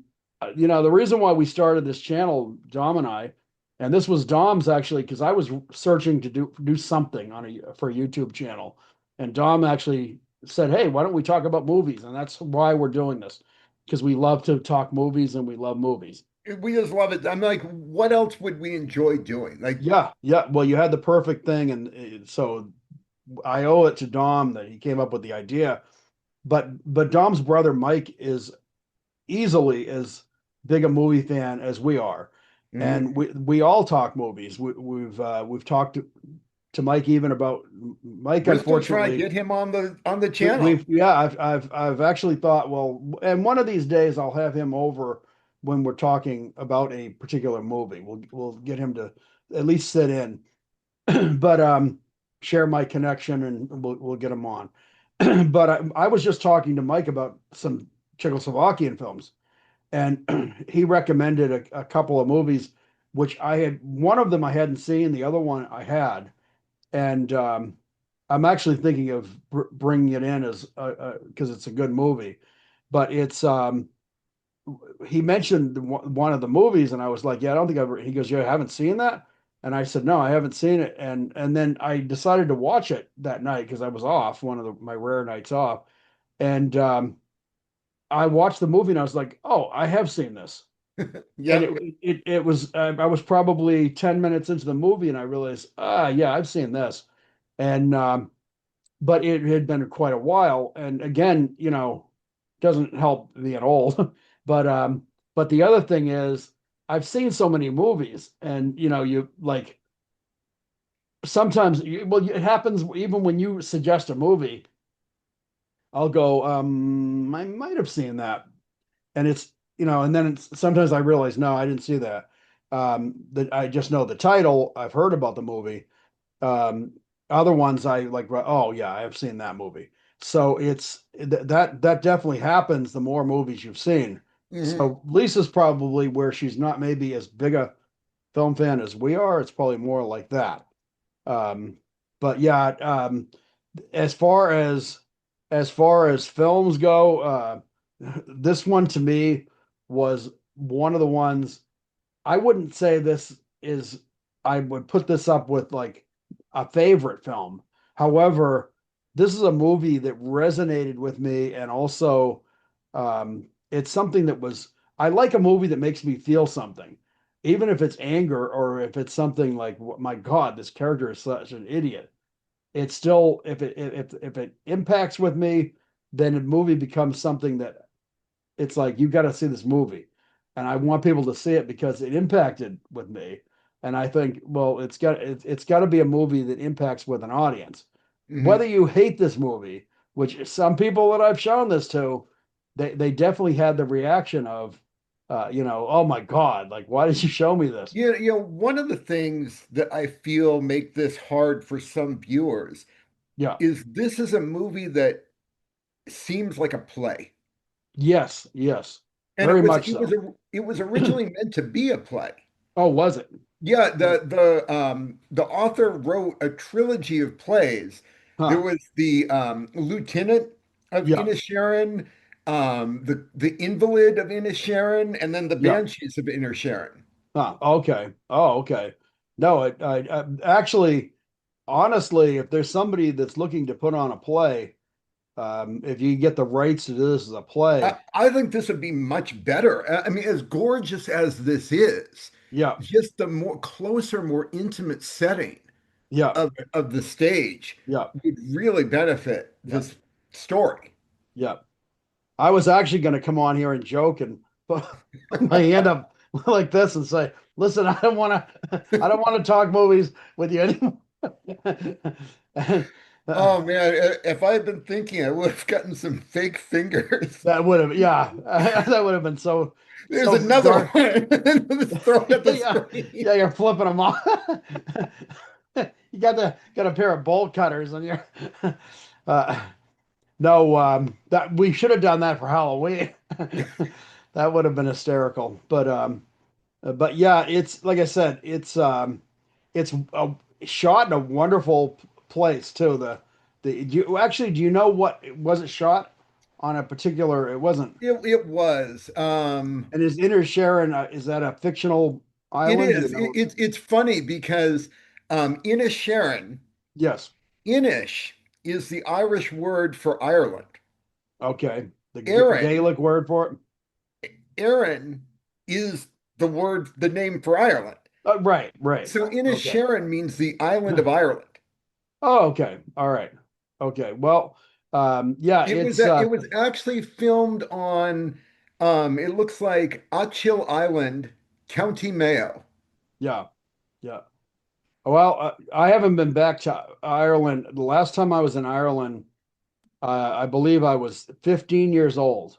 [SPEAKER 1] the reason why we started this channel, Dom and I, and this was Dom's actually, because I was searching to do something for a YouTube channel, and Dom actually said, "Hey, why don't we talk about movies?" And that's why we're doing this, because we love to talk movies and we love movies.
[SPEAKER 2] We just love it. I'm like, what else would we enjoy doing? Like,
[SPEAKER 1] Yeah, yeah. Well, you had the perfect thing, and so I owe it to Dom that he came up with the idea. But Dom's brother Mike is easily as big a movie fan as we are, and
[SPEAKER 2] mhm.
[SPEAKER 1] we all talk movies. We've talked to Mike even about Mike.
[SPEAKER 2] We're still trying to
[SPEAKER 1] Unfortunately,
[SPEAKER 2] get him on the channel.
[SPEAKER 1] we've yeah, I've actually thought, well, and one of these days I'll have him over when we're talking about a particular movie. We'll get him to at least sit in, but share my connection, and we'll get him on. But I was just talking to Mike about some Czechoslovakian films, and he recommended a couple of movies, which one of them I hadn't seen, the other one I had, and I'm actually thinking of bringing it in as because it's a good movie, but it's he mentioned one of the movies, and I was like, yeah, I don't think I've. He goes, yeah, I haven't seen that, and I said, no, I haven't seen it, and then I decided to watch it that night because I was off, one of my rare nights off, and I watched the movie and I was like, oh, I have seen this. And
[SPEAKER 2] Yep.
[SPEAKER 1] it was I was probably 10 minutes into the movie and I realized, yeah, I've seen this. And but it had been quite a while. And again, doesn't help being old. But but the other thing is I've seen so many movies, and you like sometimes well, it happens even when you suggest a movie, I'll go, I might have seen that. And and then sometimes I realize, no, I didn't see that. That I just know the title. I've heard about the movie. Um, Other ones I like. Oh yeah, I've seen that movie. So that definitely happens the more movies you've seen.
[SPEAKER 2] Mhm.
[SPEAKER 1] So Lisa's probably where she's not maybe as big a film fan as we are. It's probably more like that. Um, but yeah, as far as films go, this one to me was one of the ones. I wouldn't say this is, I would put this up with like a favorite film. However, this is a movie that resonated with me, and also it's something that was, I like a movie that makes me feel something, even if it's anger or if it's something like, my God, this character is such an idiot. It's still, if it impacts with me, then the movie becomes something that it's like, you got to see this movie, and I want people to see it because it impacted with me. And I think, well, it's got to be a movie that impacts with an audience. Whether
[SPEAKER 2] Mhm.
[SPEAKER 1] you hate this movie, which some people that I've shown this to, they definitely had the reaction of, oh my God, like, why did you show me this?
[SPEAKER 2] One of the things that I feel make this hard for some viewers
[SPEAKER 1] Yeah.
[SPEAKER 2] is this is a movie that seems like a play.
[SPEAKER 1] Yes. Yes.
[SPEAKER 2] And
[SPEAKER 1] Very much so.
[SPEAKER 2] it was originally meant to be a play.
[SPEAKER 1] Oh, was it?
[SPEAKER 2] Yeah,
[SPEAKER 1] Was it?
[SPEAKER 2] the author wrote a trilogy of plays. There
[SPEAKER 1] Huh.
[SPEAKER 2] was the Lieutenant of
[SPEAKER 1] Yeah.
[SPEAKER 2] Inisherin, the Invalid of Inisherin, and then the
[SPEAKER 1] Yeah.
[SPEAKER 2] Banshees of Inisherin.
[SPEAKER 1] Huh. Okay. Oh, okay. No, I actually, honestly, if there's somebody that's looking to put on a play, if you get the rights to do this as a play,
[SPEAKER 2] I think this would be much better. I mean, as gorgeous as this is,
[SPEAKER 1] yeah,
[SPEAKER 2] just the more closer, more intimate setting
[SPEAKER 1] yeah,
[SPEAKER 2] of the stage
[SPEAKER 1] yeah,
[SPEAKER 2] would really benefit
[SPEAKER 1] yeah,
[SPEAKER 2] this story.
[SPEAKER 1] yeah. I was actually going to come on here and joke and put my hand up like this and say, "Listen, I don't want to talk movies with you anymore." And,
[SPEAKER 2] Oh man, if I had been thinking, I would have gotten some fake fingers.
[SPEAKER 1] that would have, yeah, that would have been so
[SPEAKER 2] There's
[SPEAKER 1] so
[SPEAKER 2] another
[SPEAKER 1] dark.
[SPEAKER 2] one. Just throw it at the
[SPEAKER 1] Yeah,
[SPEAKER 2] screen.
[SPEAKER 1] yeah, you're flipping them off. You got a pair of bolt cutters on your. Uh, no, that we should have done that for Halloween. That would have been hysterical. But yeah, it's like I said, it's shot in a wonderful place too. Do you know what was it shot on a particular? It wasn't.
[SPEAKER 2] It was.
[SPEAKER 1] And is Inner Sharon, is that a fictional
[SPEAKER 2] It
[SPEAKER 1] island? Do you
[SPEAKER 2] is.
[SPEAKER 1] know?
[SPEAKER 2] It's funny because Inisherin,
[SPEAKER 1] Yes.
[SPEAKER 2] Inish is the Irish word for Ireland.
[SPEAKER 1] Okay. The
[SPEAKER 2] Erin,
[SPEAKER 1] Gaelic word for it.
[SPEAKER 2] Erin is the name for Ireland.
[SPEAKER 1] Right. Right.
[SPEAKER 2] So
[SPEAKER 1] Okay.
[SPEAKER 2] Inisherin means the island of Ireland.
[SPEAKER 1] Oh, okay. All right. Okay. Well, yeah,
[SPEAKER 2] It was actually filmed on it looks like Achill Island, County Mayo.
[SPEAKER 1] yeah, yeah. Well, I haven't been back to Ireland. The last time I was in Ireland, I believe I was 15 years old,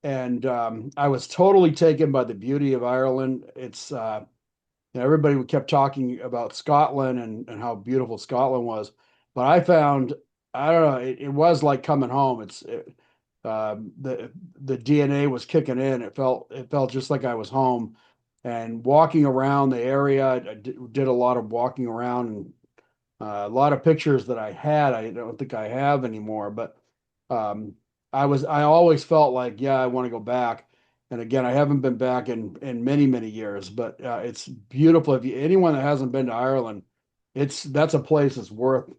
[SPEAKER 1] and I was totally taken by the beauty of Ireland. Everybody kept talking about Scotland and how beautiful Scotland was, but I found, I don't know, it was like coming home. The DNA was kicking in. It felt just like I was home, and walking around the area. I did a lot of walking around, and a lot of pictures that I had, I don't think I have anymore, but um, I always felt like, yeah, I want to go back. And again, I haven't been back in many, many years, but it's beautiful. If anyone that hasn't been to Ireland, that's a place that's worth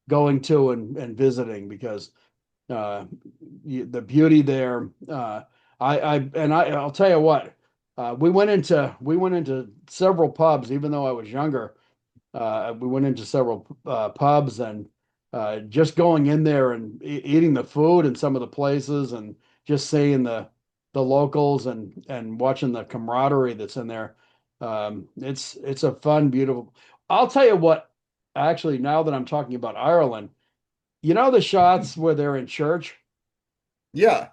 [SPEAKER 1] going to and visiting because uh, the beauty there. I'll tell you what, we went into several pubs, even though I was younger. We went into several pubs, and just going in there and eating the food in some of the places, and just seeing the locals and watching the camaraderie that's in there. It's a fun, beautiful. I'll tell you what. Actually, now that I'm talking about Ireland, the shots where they're in church.
[SPEAKER 2] Yeah.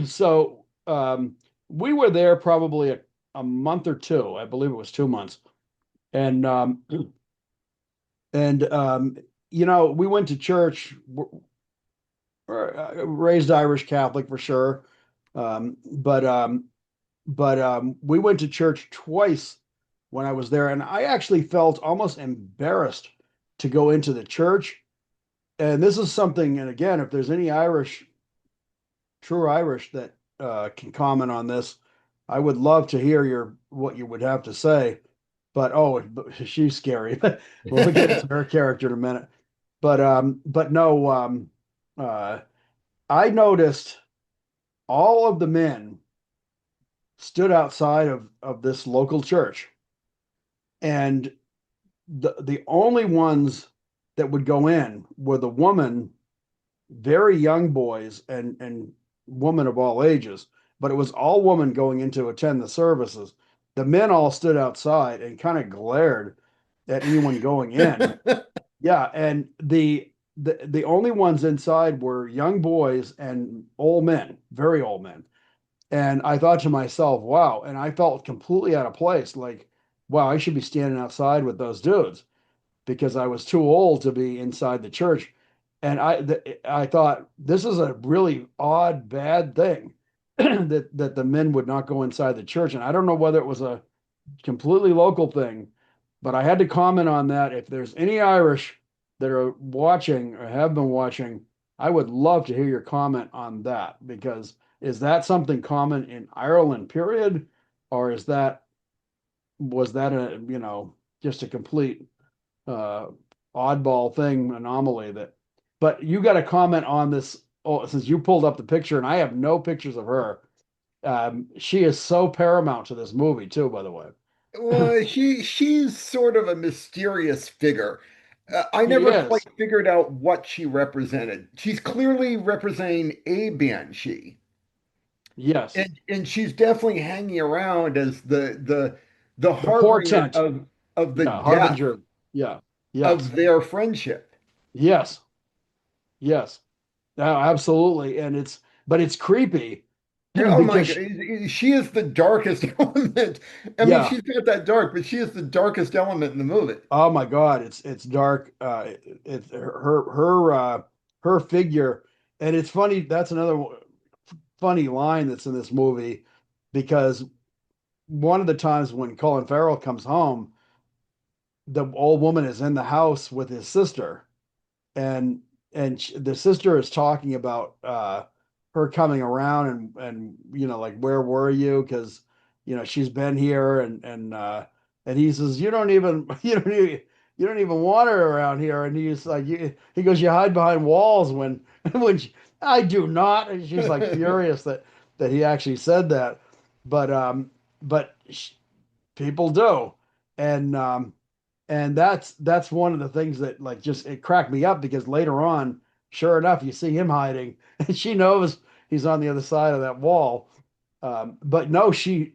[SPEAKER 1] So we were there probably a month or two. I believe it was 2 months, and And we went to church, raised Irish Catholic for sure. But we went to church twice when I was there, and I actually felt almost embarrassed to go into the church and this is something, and again, if there's any Irish, true Irish that can comment on this, I would love to hear your what you would have to say. But oh, she's scary. We'll get into her character in a minute. But no, uh, I noticed all of the men stood outside of this local church, and the only ones that would go in were the woman, very young boys, and women of all ages. But it was all women going in to attend the services. The men all stood outside and kind of glared at anyone going in. Yeah, and the only ones inside were young boys and old men, very old men. And I thought to myself, wow, and I felt completely out of place. Like, wow, I should be standing outside with those dudes because I was too old to be inside the church. And I thought this is a really odd, bad thing that the men would not go inside the church. And I don't know whether it was a completely local thing, but I had to comment on that. If there's any Irish that are watching or have been watching, I would love to hear your comment on that because is that something common in Ireland, period? Or was that a, just a complete uh, oddball thing, anomaly that, but you got to comment on this. Oh, since you pulled up the picture and I have no pictures of her. She is so paramount to this movie too, by the way.
[SPEAKER 2] Well, she's sort of a mysterious figure. I
[SPEAKER 1] She
[SPEAKER 2] never quite
[SPEAKER 1] is.
[SPEAKER 2] figured out what she represented. She's clearly representing a banshee,
[SPEAKER 1] Yes.
[SPEAKER 2] and she's definitely hanging around as the
[SPEAKER 1] The
[SPEAKER 2] harbinger
[SPEAKER 1] portent.
[SPEAKER 2] of the
[SPEAKER 1] Yeah.
[SPEAKER 2] death
[SPEAKER 1] Harbinger. Yeah. Yes.
[SPEAKER 2] of their friendship.
[SPEAKER 1] Yes. Yes. Absolutely. But it's creepy
[SPEAKER 2] Oh my
[SPEAKER 1] because,
[SPEAKER 2] God, she is the darkest element. I mean,
[SPEAKER 1] yeah.
[SPEAKER 2] she's not that dark, but she is the darkest element in the movie.
[SPEAKER 1] Oh my God. It's dark. It's her figure. And it's funny. That's another funny line that's in this movie because one of the times when Colin Farrell comes home, the old woman is in the house with his sister, and the sister is talking about her coming around and like where were you because she's been here and he says you don't even you don't even want her around here and he's like he goes you hide behind walls when when I do not and she's like furious that he actually said that but but people do and that's one of the things that like just it cracked me up because later on, sure enough, you see him hiding, and she knows he's on the other side of that wall. But no, she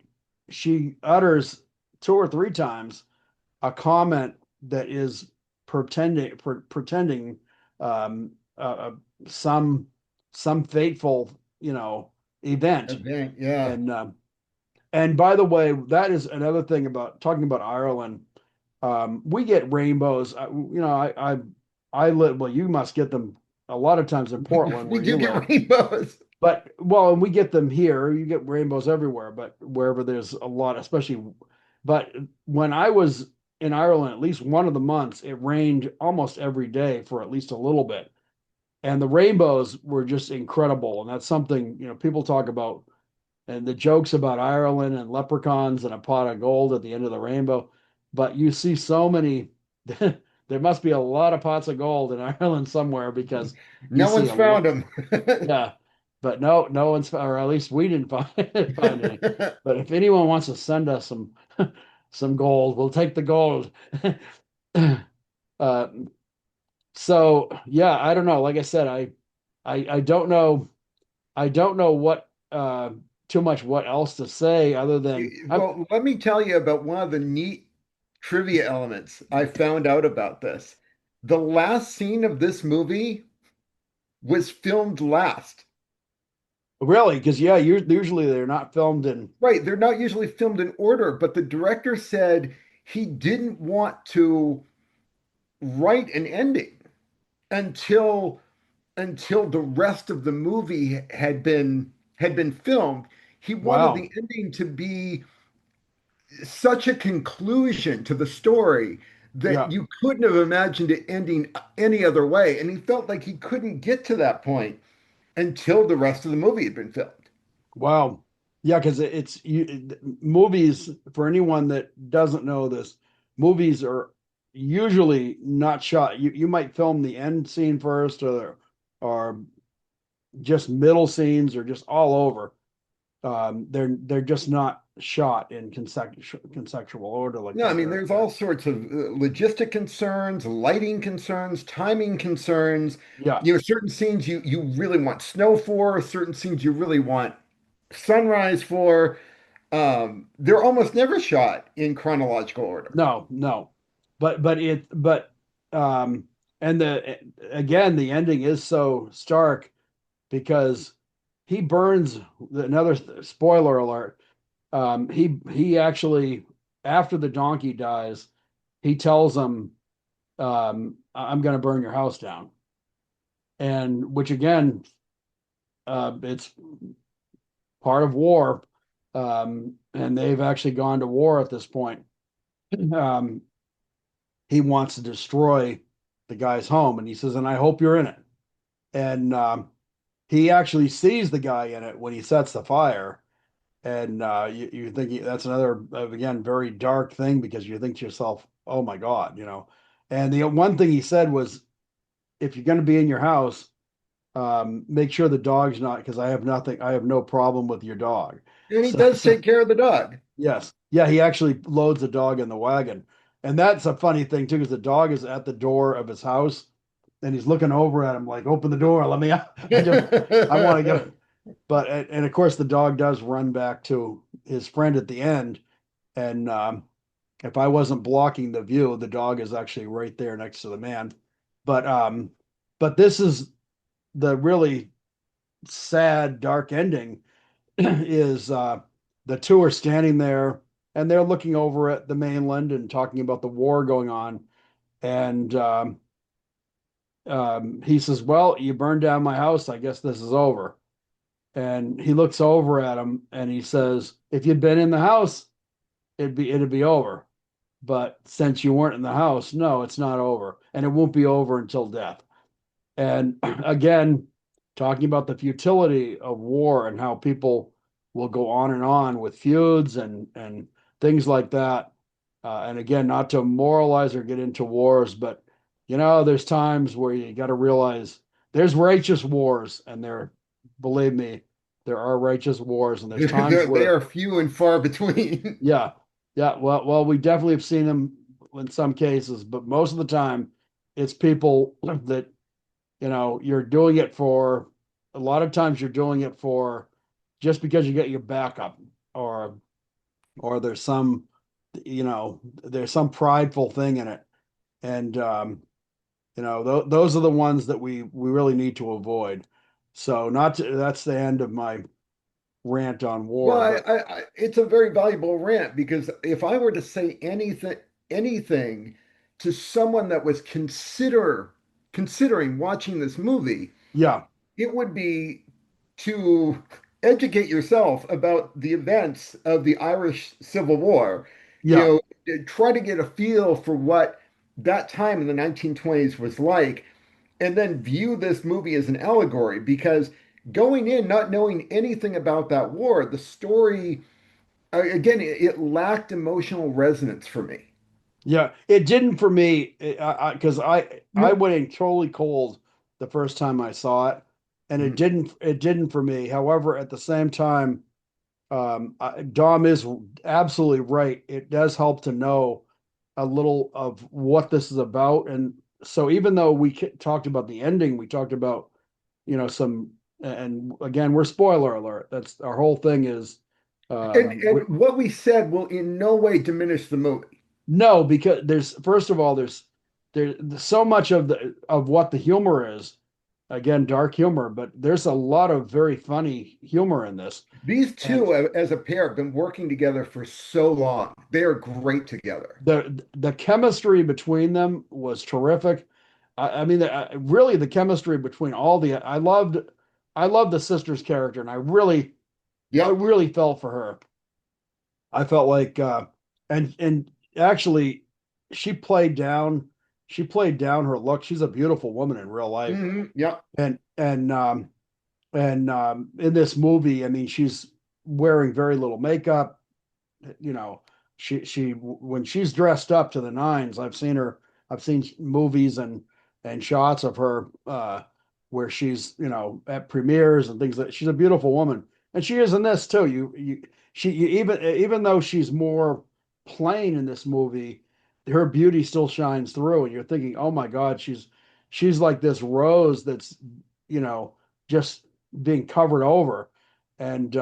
[SPEAKER 1] utters two or three times a comment that is pretending um, uh, some some fateful event,
[SPEAKER 2] Event, yeah.
[SPEAKER 1] and by the way, that is another thing about talking about Ireland. We get rainbows. I live. Well, you must get them a lot of times in Portland
[SPEAKER 2] We
[SPEAKER 1] where
[SPEAKER 2] do
[SPEAKER 1] you
[SPEAKER 2] get
[SPEAKER 1] live.
[SPEAKER 2] rainbows.
[SPEAKER 1] But well, and we get them here. You get rainbows everywhere, but wherever there's a lot, especially. But when I was in Ireland, at least one of the months, it rained almost every day for at least a little bit, and the rainbows were just incredible. And that's something people talk about and the jokes about Ireland and leprechauns and a pot of gold at the end of the rainbow. But you see so many, there must be a lot of pots of gold in Ireland somewhere because you
[SPEAKER 2] No
[SPEAKER 1] see
[SPEAKER 2] one's
[SPEAKER 1] a
[SPEAKER 2] found
[SPEAKER 1] lot.
[SPEAKER 2] them.
[SPEAKER 1] Yeah, but no one's, or at least we didn't find any. But if anyone wants to send us some gold, we'll take the gold. uh, so yeah, I don't know. Like I said, I don't know. I don't know what too much what else to say other than
[SPEAKER 2] Well, let me tell you about one of the neat trivia elements I found out about this. The last scene of this movie was filmed last.
[SPEAKER 1] really because yeah, usually they're not filmed in.
[SPEAKER 2] Right, they're not usually filmed in order, but the director said he didn't want to write an ending until the rest of the movie had been filmed. He wanted
[SPEAKER 1] Wow.
[SPEAKER 2] the ending to be such a conclusion to the story that
[SPEAKER 1] Yeah.
[SPEAKER 2] you couldn't have imagined it ending any other way. And he felt like he couldn't get to that point until the rest of the movie had been filmed.
[SPEAKER 1] Wow. Yeah, because movies, for anyone that doesn't know this, movies are usually not shot. You might film the end scene first or just middle scenes or just all over. They're just not shot in consecutive order like
[SPEAKER 2] No, I
[SPEAKER 1] that.
[SPEAKER 2] mean, there's all sorts of logistic concerns, lighting concerns, timing concerns.
[SPEAKER 1] Yeah.
[SPEAKER 2] Certain scenes you really want snow for, certain scenes you really want sunrise for. They're almost never shot in chronological order.
[SPEAKER 1] No, no. But um and the again the ending is so stark because he burns another spoiler alert. He actually after the donkey dies, he tells him, I'm gonna burn your house down. And which again, it's part of war. And they've actually gone to war at this point. Um, he wants to destroy the guy's home, and he says, "And I hope you're in it." And he actually sees the guy in it when he sets the fire, and you think that's another again very dark thing because you think to yourself, "Oh my God," you know. And the one thing he said was, "If you're going to be in your house, make sure the dog's not because I have nothing, I have no problem with your dog."
[SPEAKER 2] And he
[SPEAKER 1] So,
[SPEAKER 2] does
[SPEAKER 1] so
[SPEAKER 2] take care of the dog.
[SPEAKER 1] yes. Yeah, he actually loads the dog in the wagon. And that's a funny thing too, because the dog is at the door of his house and he's looking over at him like, open the door, let me out. I want to get but and of course the dog does run back to his friend at the end. And if I wasn't blocking the view, the dog is actually right there next to the man. But but this is the really sad, dark ending is the two are standing there and they're looking over at the mainland and talking about the war going on. And he says, "Well, you burned down my house. I guess this is over." And he looks over at him and he says, "If you'd been in the house, it'd be over. But since you weren't in the house, no, it's not over, and it won't be over until death." And again, talking about the futility of war and how people will go on with feuds and things like that. And again, not to moralize or get into wars, but there's times where you got to realize there's righteous wars, and believe me, there are righteous wars, and there's times
[SPEAKER 2] They
[SPEAKER 1] where,
[SPEAKER 2] are few and far between.
[SPEAKER 1] yeah, yeah, well, we definitely have seen them in some cases, but most of the time, it's people that you're doing it for a lot of times you're doing it for just because you get your backup or there's there's some prideful thing in it. And those are the ones that we really need to avoid. So not to, that's the end of my rant on
[SPEAKER 2] Well,
[SPEAKER 1] war, but
[SPEAKER 2] it's a very valuable rant because if I were to say anything to someone that was considering watching this movie,
[SPEAKER 1] yeah,
[SPEAKER 2] it would be to educate yourself about the events of the Irish Civil War.
[SPEAKER 1] yeah,
[SPEAKER 2] Try to get a feel for what that time in the 1920s was like, and then view this movie as an allegory because going in not knowing anything about that war, the story, again, it lacked emotional resonance for me.
[SPEAKER 1] yeah. It didn't for me because I
[SPEAKER 2] No,
[SPEAKER 1] went in totally cold the first time I saw it, and it
[SPEAKER 2] mhm.
[SPEAKER 1] didn't for me. However, at the same time, Dom is absolutely right. It does help to know a little of what this is about. And so, even though we talked about the ending, we talked about, some, and again, we're spoiler alert. That's our whole thing is,
[SPEAKER 2] And what we said will in no way diminish the movie.
[SPEAKER 1] no, because first of all, there's so much of what the humor is, again, dark humor, but there's a lot of very funny humor in this.
[SPEAKER 2] These
[SPEAKER 1] And
[SPEAKER 2] two, as a pair, have been working together for so long. They are great together.
[SPEAKER 1] the chemistry between them was terrific. I mean, really, the chemistry between all the I loved the sister's character, and I
[SPEAKER 2] Yep.
[SPEAKER 1] really felt for her. I felt like, and actually, she played down she played down her look. She's a beautiful woman in real life.
[SPEAKER 2] Yeah.
[SPEAKER 1] And in this movie, I mean, she's wearing very little makeup. You know, she when she's dressed up to the nines, I've seen movies and shots of her where she's, at premieres and things. That she's a beautiful woman, and she is in this too. Even though she's more plain in this movie, her beauty still shines through, and you're thinking, oh my God, she's like this rose that's, you know just being covered over. And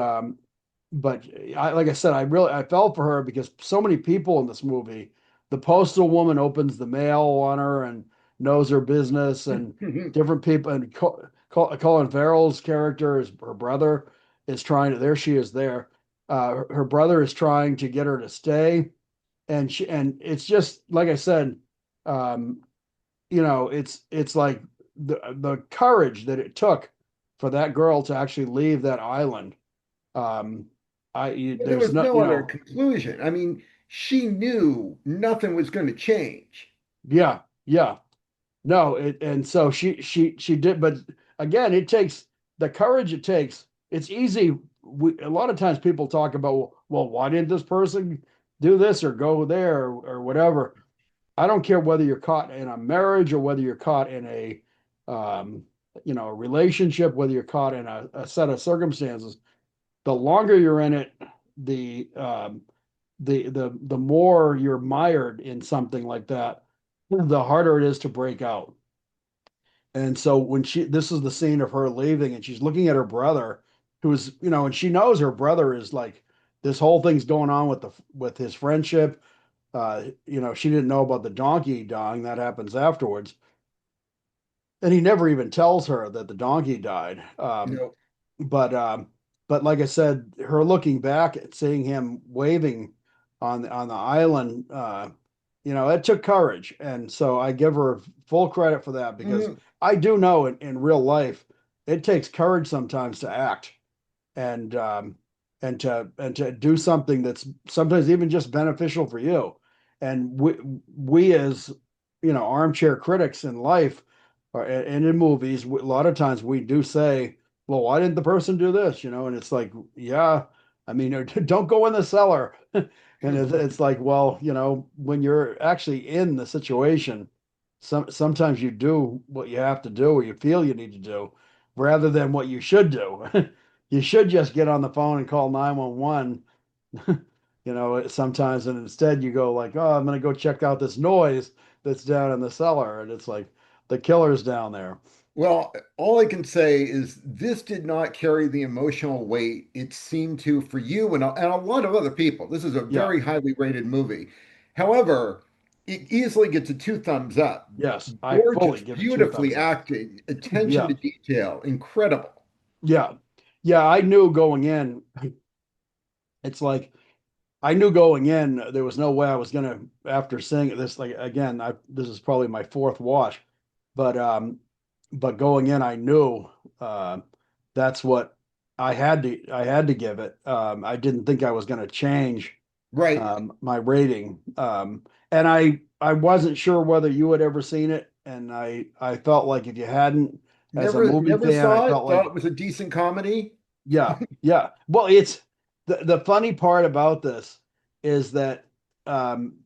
[SPEAKER 1] but like I said, I felt for her because so many people in this movie. The postal woman opens the mail on her and knows her business, and different people. And Colin Farrell's character is her brother is trying to. There she is. There, her brother is trying to get her to stay, and it's just like I said. Um, it's like the courage that it took for that girl to actually leave that island. Um,
[SPEAKER 2] There
[SPEAKER 1] there's
[SPEAKER 2] was
[SPEAKER 1] no,
[SPEAKER 2] no other conclusion. I mean, she knew nothing was going to change.
[SPEAKER 1] yeah, yeah, no, and so she did, but again, it takes the courage it takes. It's easy. A lot of times people talk about, well, why didn't this person do this or go there or whatever? I don't care whether you're caught in a marriage or whether you're caught in um, a relationship, whether you're caught in a set of circumstances. The longer you're in it, the the more you're mired in something like that, the harder it is to break out. And so this is the scene of her leaving, and she's looking at her brother, who's, and she knows her brother is like this whole thing's going on with his friendship. She didn't know about the donkey dying. That happens afterwards. And he never even tells her that the donkey died.
[SPEAKER 2] You know,
[SPEAKER 1] But but like I said, her looking back at seeing him waving on the island, it took courage, and so I give her full credit for that because
[SPEAKER 2] mhm.
[SPEAKER 1] I do know in real life it takes courage sometimes to act and and to do something that's sometimes even just beneficial for you. And we as armchair critics in life and in movies, a lot of times we do say, well, why didn't the person do this? And it's like, yeah, I mean, don't go in the cellar. And it's like, well, when you're actually in the situation, sometimes you do what you have to do or you feel you need to do rather than what you should do. You should just get on the phone and call 911, sometimes, and instead you go like, oh, I'm going to go check out this noise that's down in the cellar. And it's like the killer's down there.
[SPEAKER 2] Well, all I can say is this did not carry the emotional weight it seemed to for you and a lot of other people. This is a
[SPEAKER 1] Yeah.
[SPEAKER 2] very highly rated movie. However, it easily gets a two thumbs up.
[SPEAKER 1] Yes. I
[SPEAKER 2] Gorgeous,
[SPEAKER 1] fully give it two
[SPEAKER 2] beautifully
[SPEAKER 1] thumbs up.
[SPEAKER 2] acted, attention
[SPEAKER 1] Yeah.
[SPEAKER 2] to detail, incredible.
[SPEAKER 1] Yeah. Yeah. I knew going in, it's like, I knew going in there was no way I was gonna after seeing it this like again this is probably my fourth watch, but going in I knew uh, that's what I had to give it. I didn't think I was gonna change
[SPEAKER 2] Right.
[SPEAKER 1] my rating, and I wasn't sure whether you had ever seen it, and I felt like if you hadn't, as a movie
[SPEAKER 2] Never
[SPEAKER 1] fan, I
[SPEAKER 2] saw
[SPEAKER 1] felt
[SPEAKER 2] it, thought
[SPEAKER 1] like
[SPEAKER 2] it was a decent comedy.
[SPEAKER 1] yeah, yeah. Well, it's the funny part about this is that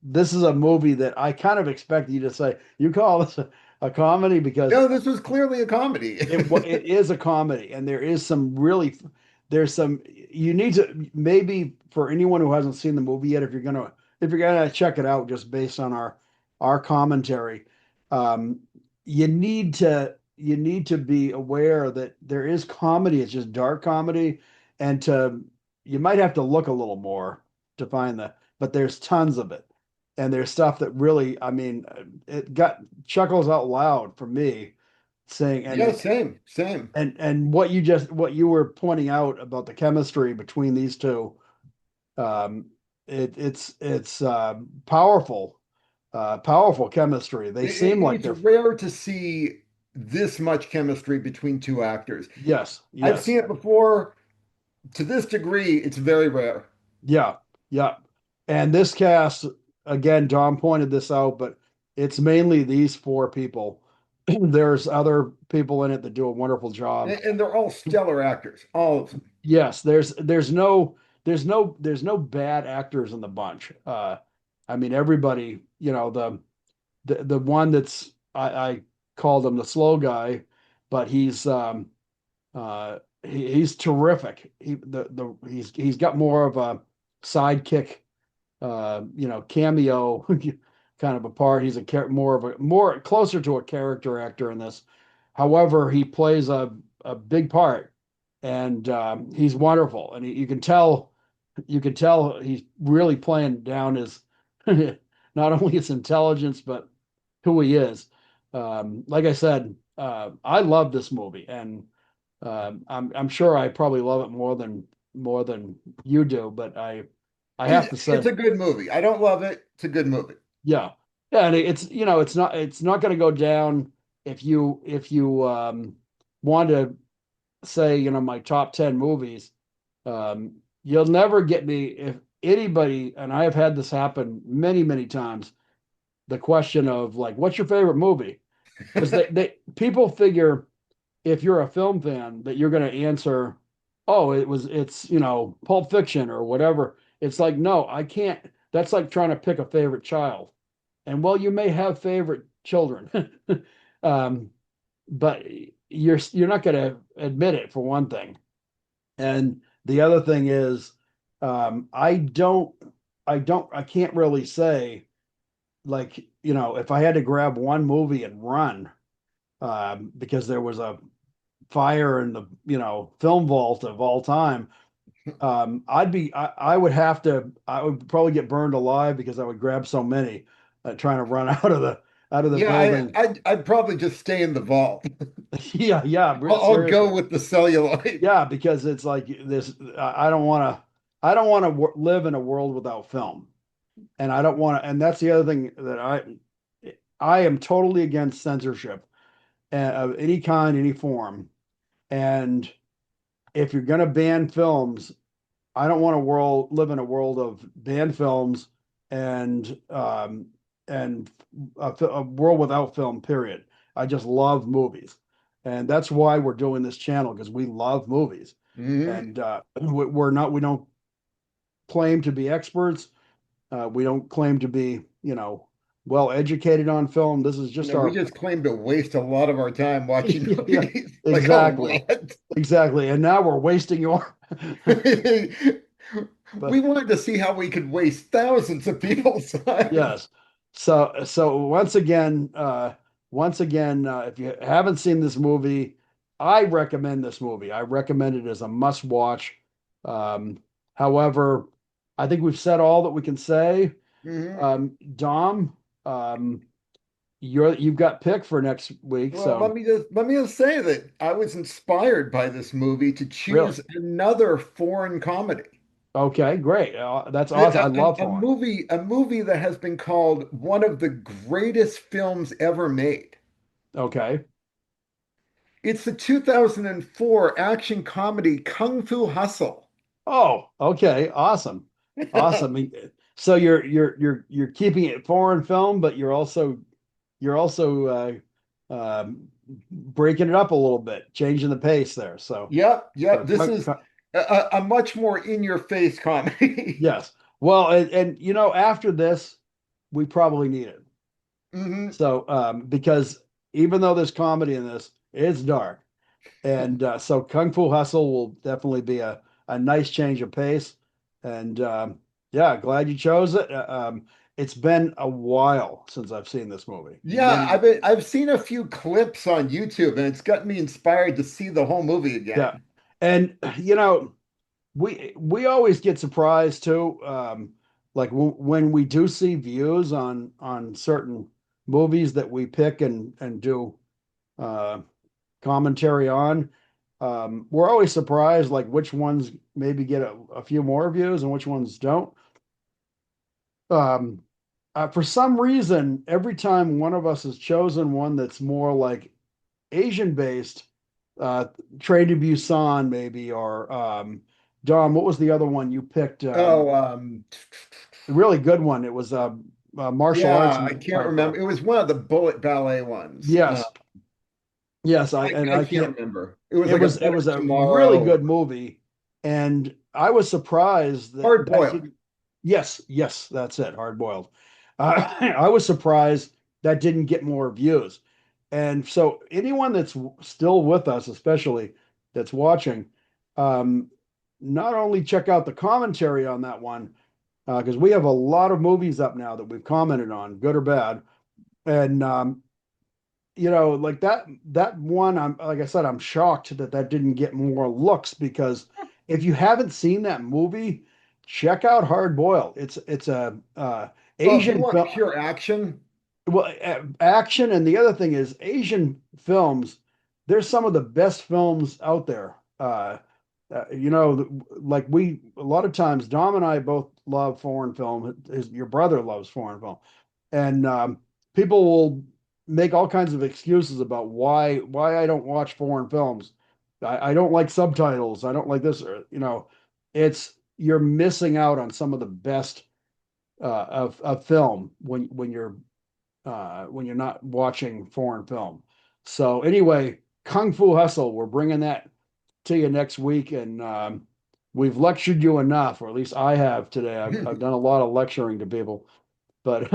[SPEAKER 1] this is a movie that I kind of expected you to say, you call this a comedy because
[SPEAKER 2] No, this was clearly a comedy.
[SPEAKER 1] it is a comedy, and there is some really there's some you need to maybe for anyone who hasn't seen the movie yet, if you're gonna check it out just based on our commentary, um, you need to be aware that there is comedy. It's just dark comedy, and you might have to look a little more to find but there's tons of it, and there's stuff that really, I mean, it got chuckles out loud for me saying,
[SPEAKER 2] Yeah, same, same.
[SPEAKER 1] and what you were pointing out about the chemistry between these two, um, it's powerful chemistry. They seem like
[SPEAKER 2] It's
[SPEAKER 1] they're
[SPEAKER 2] rare to see this much chemistry between two actors.
[SPEAKER 1] yes,
[SPEAKER 2] I've
[SPEAKER 1] yes,
[SPEAKER 2] seen it before. To this degree, it's very rare.
[SPEAKER 1] yeah, yeah. And this cast, again, Don pointed this out, but it's mainly these four people. There's other people in it that do a wonderful job.
[SPEAKER 2] And they're all stellar actors, all of them.
[SPEAKER 1] Yes, there's no bad actors in the bunch. I mean everybody, the one that's I called him the slow guy, but he's terrific. He's got more of a sidekick cameo kind of a part. He's more closer to a character actor in this. However, he plays a big part, and he's wonderful. And you can tell he's really playing down his not only his intelligence but who he is. Like I said, I love this movie, and I'm sure I probably love it more than you do. But I have to
[SPEAKER 2] It's
[SPEAKER 1] say,
[SPEAKER 2] a good movie. I don't love it. It's a good movie.
[SPEAKER 1] yeah, yeah, and it's not going to go down if you want to say my top 10 movies. You'll never get me if anybody, and I have had this happen many times. The question of like, what's your favorite movie? Because they people figure if you're a film fan that you're going to answer, oh, it's Pulp Fiction or whatever. It's like, no, I can't. That's like trying to pick a favorite child. And well, you may have favorite children, um, but you're not going to admit it for one thing. And the other thing is, I can't really say like, if I had to grab one movie and run, because there was a fire in the, film vault of all time, I would probably get burned alive because I would grab so many, trying to run out of the
[SPEAKER 2] Yeah,
[SPEAKER 1] building.
[SPEAKER 2] I'd probably just stay in the vault.
[SPEAKER 1] Yeah, yeah,
[SPEAKER 2] I'll
[SPEAKER 1] seriously.
[SPEAKER 2] go with the celluloid.
[SPEAKER 1] Yeah, because it's like this. I don't want to live in a world without film, and I don't want to. And that's the other thing that I am totally against censorship, of any kind, any form. And if you're going to ban films, I don't want to live in a world of banned films and a world without film. Period. I just love movies, and that's why we're doing this channel because we love movies,
[SPEAKER 2] Mhm.
[SPEAKER 1] and we don't claim to be experts. We don't claim to be well educated on film. This is just
[SPEAKER 2] We
[SPEAKER 1] our
[SPEAKER 2] just claim to waste a lot of our time watching
[SPEAKER 1] yeah, yeah,
[SPEAKER 2] movies. Like, oh,
[SPEAKER 1] exactly,
[SPEAKER 2] what?
[SPEAKER 1] exactly. And now we're wasting your
[SPEAKER 2] We
[SPEAKER 1] but
[SPEAKER 2] wanted to see how we could waste thousands of people's time.
[SPEAKER 1] yes. So once again, if you haven't seen this movie, I recommend this movie. I recommend it as a must watch. Um, However, I think we've said all that we can say.
[SPEAKER 2] Mhm.
[SPEAKER 1] Dom, um, you've got pick for next week,
[SPEAKER 2] Well,
[SPEAKER 1] so
[SPEAKER 2] let me just say that I was inspired by this movie to
[SPEAKER 1] really,
[SPEAKER 2] choose another foreign comedy.
[SPEAKER 1] okay, great. That's
[SPEAKER 2] A,
[SPEAKER 1] awesome. I love foreign.
[SPEAKER 2] a movie that has been called one of the greatest films ever made.
[SPEAKER 1] Okay.
[SPEAKER 2] It's the 2004 action comedy Kung Fu Hustle.
[SPEAKER 1] Oh, okay. Awesome. Awesome. So you're keeping it foreign film, but you're also breaking it up a little bit, changing the pace there.
[SPEAKER 2] Yep,
[SPEAKER 1] So
[SPEAKER 2] yep. This is a much more in-your-face comedy.
[SPEAKER 1] yes. Well, and after this, we probably need it.
[SPEAKER 2] Hmm.
[SPEAKER 1] So because even though there's comedy in this, it's dark. And so Kung Fu Hustle will definitely be a nice change of pace. And yeah, glad you chose it. It's been a while since I've seen this movie.
[SPEAKER 2] Yeah,
[SPEAKER 1] Many,
[SPEAKER 2] I've seen a few clips on YouTube, and it's got me inspired to see the whole movie
[SPEAKER 1] yeah.
[SPEAKER 2] again.
[SPEAKER 1] And we always get surprised too. Like when we do see views on certain movies that we pick and do uh, commentary on. We're always surprised, like which ones maybe get a few more views and which ones don't. Um, for some reason, every time one of us has chosen one that's more like Asian based, uh, Train to Busan maybe, or Dom, what was the other one you picked?
[SPEAKER 2] Oh,
[SPEAKER 1] A really good one. It was martial arts
[SPEAKER 2] Yeah, I
[SPEAKER 1] movie
[SPEAKER 2] can't
[SPEAKER 1] type
[SPEAKER 2] remember.
[SPEAKER 1] of.
[SPEAKER 2] It was one of the bullet ballet ones.
[SPEAKER 1] Yes, yes,
[SPEAKER 2] I
[SPEAKER 1] I
[SPEAKER 2] can't
[SPEAKER 1] can't.
[SPEAKER 2] remember. It was
[SPEAKER 1] It
[SPEAKER 2] like a
[SPEAKER 1] was it
[SPEAKER 2] better
[SPEAKER 1] was a really
[SPEAKER 2] tomorrow.
[SPEAKER 1] good movie, and I was surprised that
[SPEAKER 2] Hard
[SPEAKER 1] that
[SPEAKER 2] boiled.
[SPEAKER 1] didn't. Yes, yes, that's it. Hard boiled. I was surprised that didn't get more views, and so anyone that's still with us, especially that's watching, um, not only check out the commentary on that one because we have a lot of movies up now that we've commented on, good or bad, and like that one, I'm like I said, I'm shocked that that didn't get more looks because if you haven't seen that movie, check out Hard Boiled. It's a
[SPEAKER 2] Oh, if you
[SPEAKER 1] Asian
[SPEAKER 2] want
[SPEAKER 1] film.
[SPEAKER 2] pure action,
[SPEAKER 1] Well, action, and the other thing is Asian films. They're some of the best films out there. Like we a lot of times, Dom and I both love foreign film. Your brother loves foreign film, and people will make all kinds of excuses about why I don't watch foreign films. I don't like subtitles. I don't like this. Or, it's you're missing out on some of the best of film when you're not watching foreign film. So anyway, Kung Fu Hustle, we're bringing that to you next week, and we've lectured you enough, or at least I have today. I've done a lot of lecturing to people, but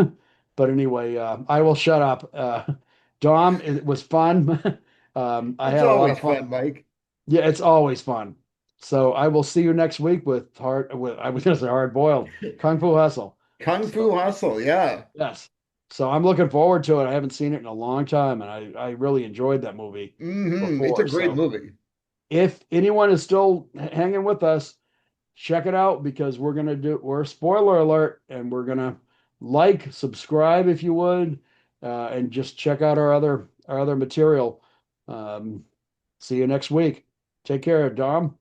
[SPEAKER 1] but anyway, I will shut up. Dom, it was fun. I
[SPEAKER 2] it's
[SPEAKER 1] had a lot
[SPEAKER 2] always
[SPEAKER 1] of fun.
[SPEAKER 2] fun, Mike.
[SPEAKER 1] Yeah, it's always fun. So I will see you next week with I was gonna say hard boiled Kung Fu Hustle.
[SPEAKER 2] Kung Fu
[SPEAKER 1] So
[SPEAKER 2] Hustle, yeah.
[SPEAKER 1] yes. So I'm looking forward to it. I haven't seen it in a long time, and I really enjoyed that movie
[SPEAKER 2] It's a
[SPEAKER 1] before.
[SPEAKER 2] great
[SPEAKER 1] So
[SPEAKER 2] movie.
[SPEAKER 1] if anyone is still hanging with us, check it out because we're spoiler alert, and we're gonna subscribe if you would, and just check out our other material. Um, See you next week. Take care, Dom.